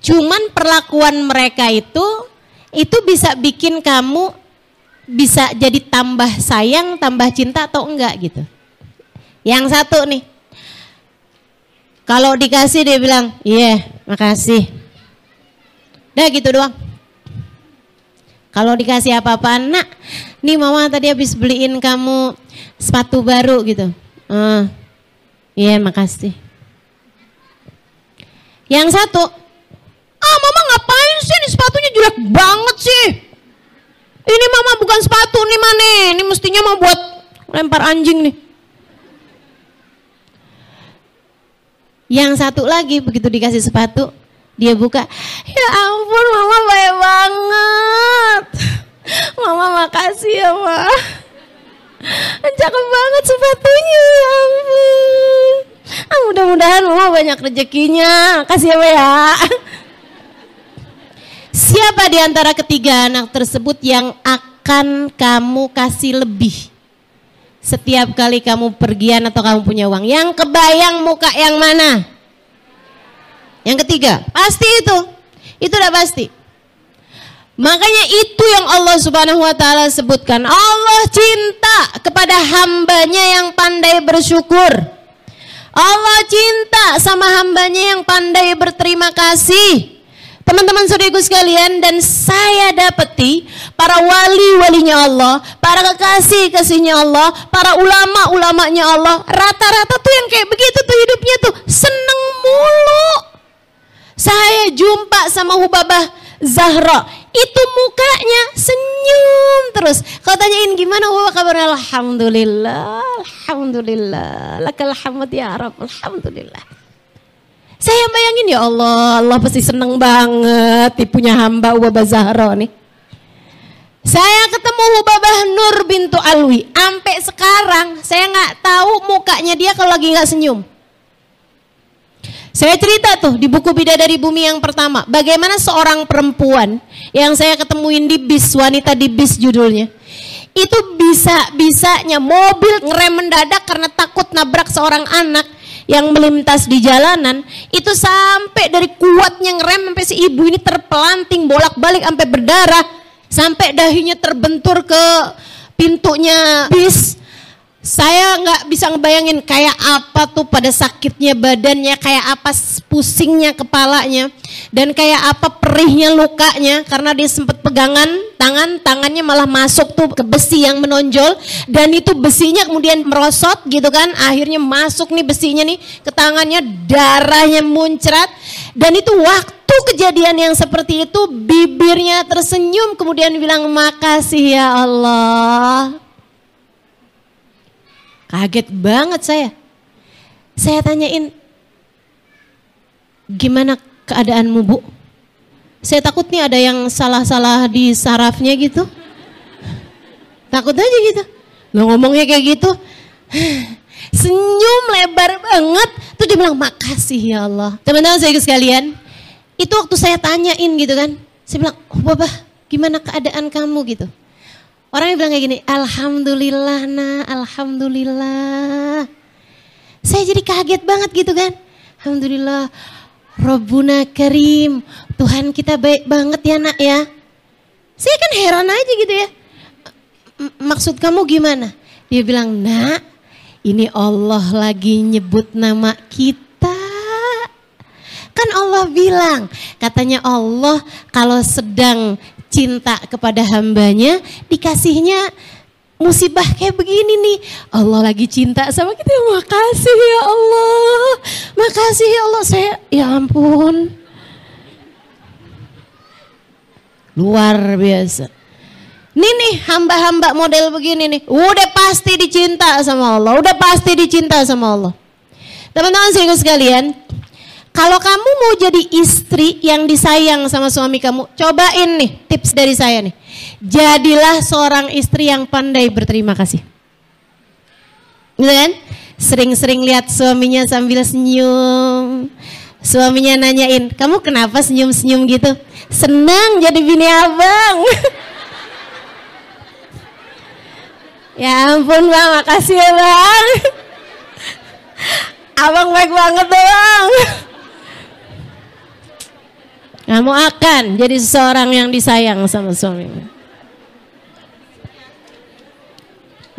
Speaker 1: Cuman perlakuan mereka itu bisa bikin kamu bisa jadi tambah sayang, tambah cinta atau enggak gitu. Yang satu nih, kalau dikasih dia bilang, iya makasih. Udah gitu doang. Kalau dikasih apa-apaan, nak, nih mama tadi habis beliin kamu sepatu baru gitu. Iya makasih. Yang satu, mama ngapain sih, ini sepatunya jelek banget sih. Ini mama bukan sepatu nih mana, ini mestinya mau buat lempar anjing nih. Yang satu lagi begitu dikasih sepatu, dia buka, ya ampun mama baik banget. Mama makasih ya ma. Cakep banget sepatunya, ya ampun. Mudah-mudahan mama banyak rezekinya. Kasih ya ma ya. Siapa di antara ketiga anak tersebut yang akan kamu kasih lebih? Setiap kali kamu pergian atau kamu punya uang, yang kebayang muka yang mana? Yang ketiga, pasti itu udah pasti. Makanya itu yang Allah Subhanahu wa ta'ala sebutkan. Allah cinta kepada hambanya yang pandai bersyukur. Allah cinta sama hambanya yang pandai berterima kasih. Teman-teman saudaraku sekalian, dan saya dapati para wali-walinya Allah, para kekasih-kasihnya Allah, para ulama-ulamanya Allah, rata-rata tuh yang kayak begitu tuh hidupnya tuh seneng mulu. Saya jumpa sama Hubabah Zahra, itu mukanya senyum terus. Kalau tanyain gimana Hubabah kabarnya, alhamdulillah, alhamdulillah, lakal hamd ya Rabb, alhamdulillah. Saya bayangin ya Allah, Allah pasti seneng banget punya hamba Hubabah Zahra nih. Saya ketemu Hubabah Nur bintu Alwi, sampai sekarang saya nggak tahu mukanya dia kalau lagi nggak senyum. Saya cerita tuh di buku Bidadari Bumi yang pertama, bagaimana seorang perempuan yang saya ketemuin di bis, wanita di bis judulnya, itu bisa-bisanya mobil ngerem mendadak karena takut nabrak seorang anak yang melintas di jalanan, itu sampai dari kuatnya ngerem sampai si ibu ini terpelanting bolak-balik sampai berdarah, sampai dahinya terbentur ke pintunya bis. Saya nggak bisa ngebayangin kayak apa tuh pada sakitnya badannya, kayak apa pusingnya kepalanya, dan kayak apa perihnya lukanya karena dia sempat pegangan tangannya malah masuk tuh ke besi yang menonjol, dan itu besinya kemudian merosot gitu kan, akhirnya masuk nih besinya nih ke tangannya, darahnya muncrat. Dan itu waktu kejadian yang seperti itu bibirnya tersenyum kemudian bilang makasih ya Allah. Kaget banget saya tanyain, gimana keadaanmu Bu? Saya takut nih ada yang salah-salah di sarafnya gitu. Takut aja gitu. Lo ngomongnya kayak gitu, senyum lebar banget. Tuh dia bilang makasih ya Allah. Teman-teman saya sekalian, itu waktu saya tanyain gitu kan, saya bilang, oh Babah gimana keadaan kamu gitu. Orangnya bilang kayak gini, alhamdulillah nah, alhamdulillah. Saya jadi kaget banget gitu kan. Alhamdulillah, Rabbuna Karim, Tuhan kita baik banget ya nak ya. Saya kan heran aja gitu ya. Maksud kamu gimana? Dia bilang, nak, ini Allah lagi nyebut nama kita. Kan Allah bilang, katanya Allah kalau sedang cinta kepada hambanya, dikasihnya musibah kayak begini nih. Allah lagi cinta sama kita, makasih ya Allah, makasih ya Allah. Saya, ya ampun, luar biasa. Nih hamba-hamba model begini nih, udah pasti dicinta sama Allah, udah pasti dicinta sama Allah. Teman-teman sekalian, kalau kamu mau jadi istri yang disayang sama suami kamu, cobain nih tips dari saya nih. Jadilah seorang istri yang pandai berterima kasih. Gitu kan? Sering-sering lihat suaminya sambil senyum. Suaminya nanyain, kamu kenapa senyum-senyum gitu? Senang jadi bini abang. Ya ampun bang, makasih ya bang. Abang baik banget bang. Kamu akan jadi seseorang yang disayang sama suamimu.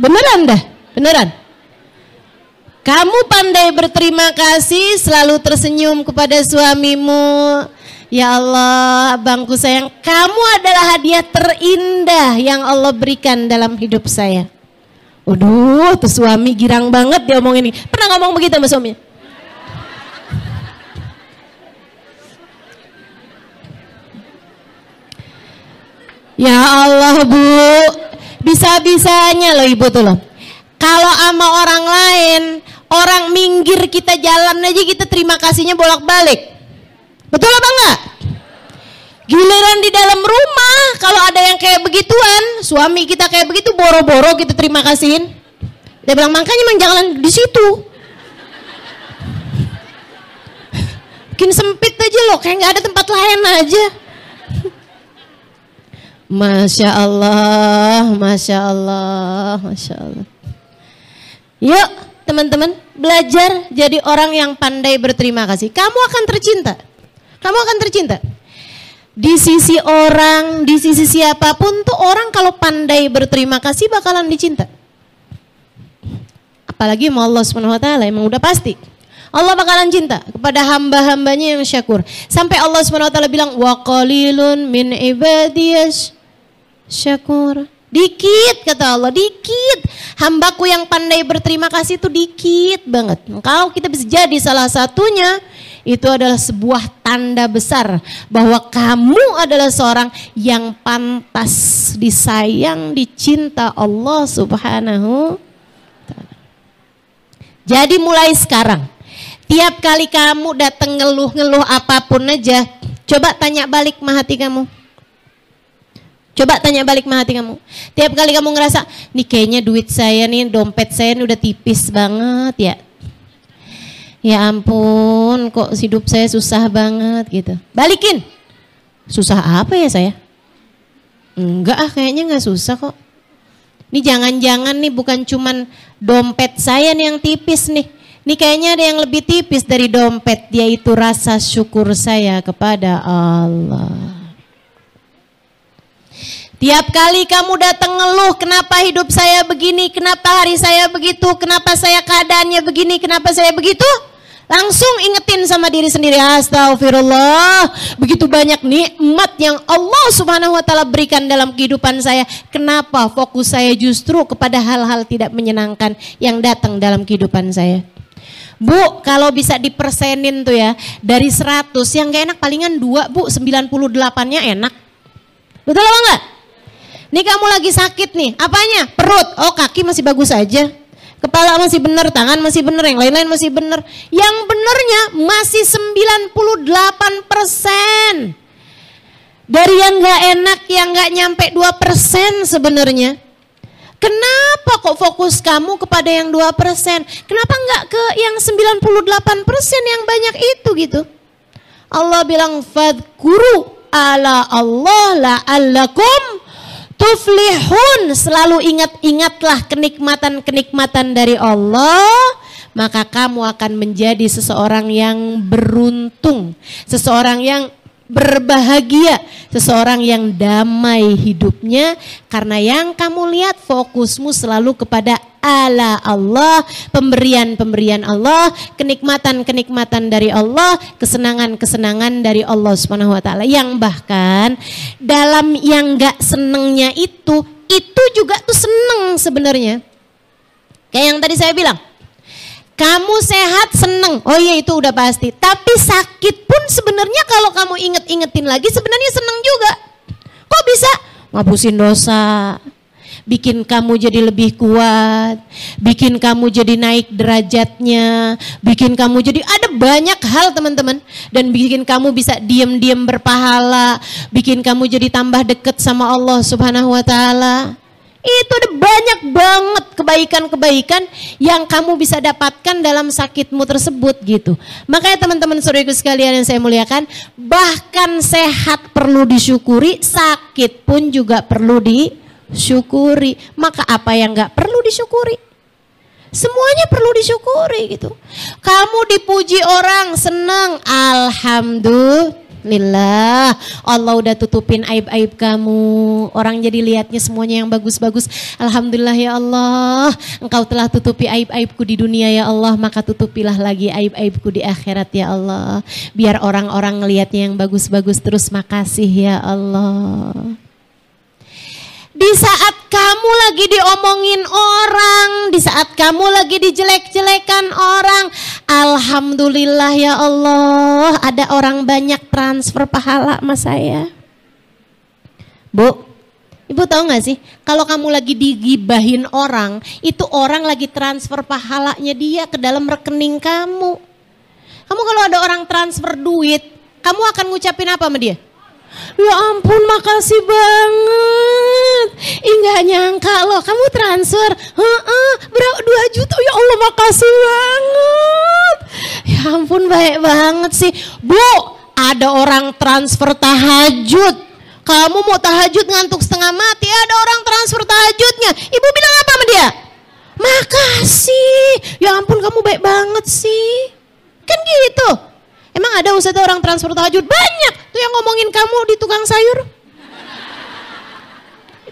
Speaker 1: Beneran dah, beneran. Kamu pandai berterima kasih, selalu tersenyum kepada suamimu. Ya Allah, abangku sayang, kamu adalah hadiah terindah yang Allah berikan dalam hidup saya. Waduh, tuh suami girang banget dia ngomong ini. Pernah ngomong begitu sama suaminya? Ya Allah Bu, bisa-bisanya loh ibu tuh loh. Kalau sama orang lain, orang minggir kita jalan aja kita terima kasihnya bolak-balik. Betul apa enggak? Giliran di dalam rumah, kalau ada yang kayak begituan, suami kita kayak begitu, boro-boro kita terima kasihin. Dia bilang makanya emang jangan di situ. Bikin sempit aja loh, kayak nggak ada tempat lain aja. Masya Allah, Masya Allah, Masya Allah. Yuk teman-teman, belajar jadi orang yang pandai berterima kasih. Kamu akan tercinta. Kamu akan tercinta. Di sisi orang, di sisi siapapun tuh orang kalau pandai berterima kasih bakalan dicinta. Apalagi sama Allah SWT emang udah pasti. Allah bakalan cinta kepada hamba-hambanya yang syakur. Sampai Allah SWT bilang, wa qalilun min ibadiyas syakur. Dikit kata Allah, dikit. Hambaku yang pandai berterima kasih itu dikit banget. Kalau kita bisa jadi salah satunya, itu adalah sebuah tanda besar bahwa kamu adalah seorang yang pantas disayang, dicinta Allah Subhanahu wa Ta'ala. Jadi mulai sekarang, tiap kali kamu datang ngeluh-ngeluh apapun aja, coba tanya balik sama hati kamu. Coba tanya balik sama hati kamu. Tiap kali kamu ngerasa, nih kayaknya duit saya nih, dompet saya nih udah tipis banget ya. Ya ampun, kok hidup saya susah banget gitu. Balikin. Susah apa ya saya? Enggak kayaknya enggak susah kok. Ini jangan-jangan nih bukan cuman dompet saya nih yang tipis nih. Ini kayaknya ada yang lebih tipis dari dompet, yaitu rasa syukur saya kepada Allah. Tiap kali kamu datang ngeluh, kenapa hidup saya begini, kenapa hari saya begitu, kenapa saya keadaannya begini, kenapa saya begitu, langsung ingetin sama diri sendiri, astagfirullah, begitu banyak nikmat yang Allah Subhanahu wa Ta'ala berikan dalam kehidupan saya. Kenapa fokus saya justru kepada hal-hal tidak menyenangkan yang datang dalam kehidupan saya? Bu, kalau bisa dipersenin tuh ya, dari 100 yang gak enak palingan 2 bu, 98-nya enak. Betul apa enggak? Nih kamu lagi sakit nih, apanya? Perut, oh kaki masih bagus aja. Kepala masih bener, tangan masih bener, yang lain-lain masih bener. Yang benernya masih 98%. Dari yang gak enak, yang gak nyampe 2% sebenarnya. Kenapa kok fokus kamu kepada yang 2%? Kenapa nggak ke yang 98% yang banyak itu gitu? Allah bilang, fadkuru ala Allah la'allakum tuflihun. Selalu ingatlah kenikmatan-kenikmatan dari Allah, maka kamu akan menjadi seseorang yang beruntung, seseorang yang berbahagia, seseorang yang damai hidupnya, karena yang kamu lihat fokusmu selalu kepada ala Allah, pemberian-pemberian Allah, kenikmatan-kenikmatan dari Allah, kesenangan-kesenangan dari Allah Subhanahu wa Ta'ala, yang bahkan dalam yang gak senengnya itu juga tuh seneng sebenarnya. Kayak yang tadi saya bilang, kamu sehat seneng, oh iya itu udah pasti. Tapi sakit pun sebenarnya kalau kamu inget-ingetin lagi sebenarnya seneng juga. Kok bisa? Ngapusin dosa, bikin kamu jadi lebih kuat, bikin kamu jadi naik derajatnya, bikin kamu jadi ada banyak hal teman-teman. Dan bikin kamu bisa diam-diam berpahala, bikin kamu jadi tambah deket sama Allah Subhanahu wa Ta'ala. Itu ada banyak banget kebaikan-kebaikan yang kamu bisa dapatkan dalam sakitmu tersebut gitu. Makanya teman-teman saudaraku sekalian yang saya muliakan, bahkan sehat perlu disyukuri, sakit pun juga perlu disyukuri. Maka apa yang gak perlu disyukuri? Semuanya perlu disyukuri gitu. Kamu dipuji orang senang, alhamdulillah. Allah udah tutupin aib-aib kamu. Orang jadi lihatnya semuanya yang bagus-bagus. Alhamdulillah ya Allah, Engkau telah tutupi aib-aibku di dunia ya Allah, maka tutupilah lagi aib-aibku di akhirat ya Allah. Biar orang-orang ngelihatnya yang bagus-bagus terus, makasih ya Allah. Di saat kamu lagi diomongin orang, di saat kamu lagi dijelek-jelekan orang, alhamdulillah ya Allah, ada orang banyak transfer pahala sama saya. Bu, ibu tahu gak sih, kalau kamu lagi digibahin orang, itu orang lagi transfer pahalanya dia ke dalam rekening kamu. Kamu kalau ada orang transfer duit, kamu akan ngucapin apa sama dia? Ya ampun, makasih banget. Nggak nyangka loh kamu transfer. Berapa 2 juta, ya Allah makasih banget. Ya ampun, baik banget sih. Bu, ada orang transfer tahajud. Kamu mau tahajud ngantuk setengah mati, ada orang transfer tahajudnya. Ibu bilang apa sama dia? Makasih. Ya ampun, kamu baik banget sih. Kan gitu. Emang ada ustadz orang transfer tahajud? Banyak tuh yang ngomongin kamu di tukang sayur.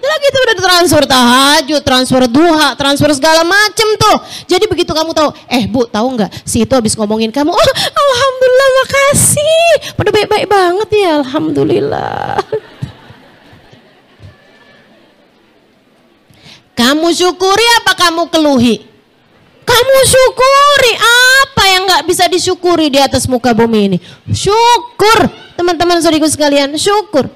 Speaker 1: Lagi itu udah transfer tahajud, transfer duha, transfer segala macem tuh. Jadi begitu kamu tahu, Bu tahu nggak si itu habis ngomongin kamu, oh alhamdulillah makasih, pada baik-baik banget ya, alhamdulillah. Kamu syukuri apa kamu keluhi? Kamu syukuri, apa yang nggak bisa disyukuri di atas muka bumi ini? Syukur, teman-teman saudaraku sekalian, syukur.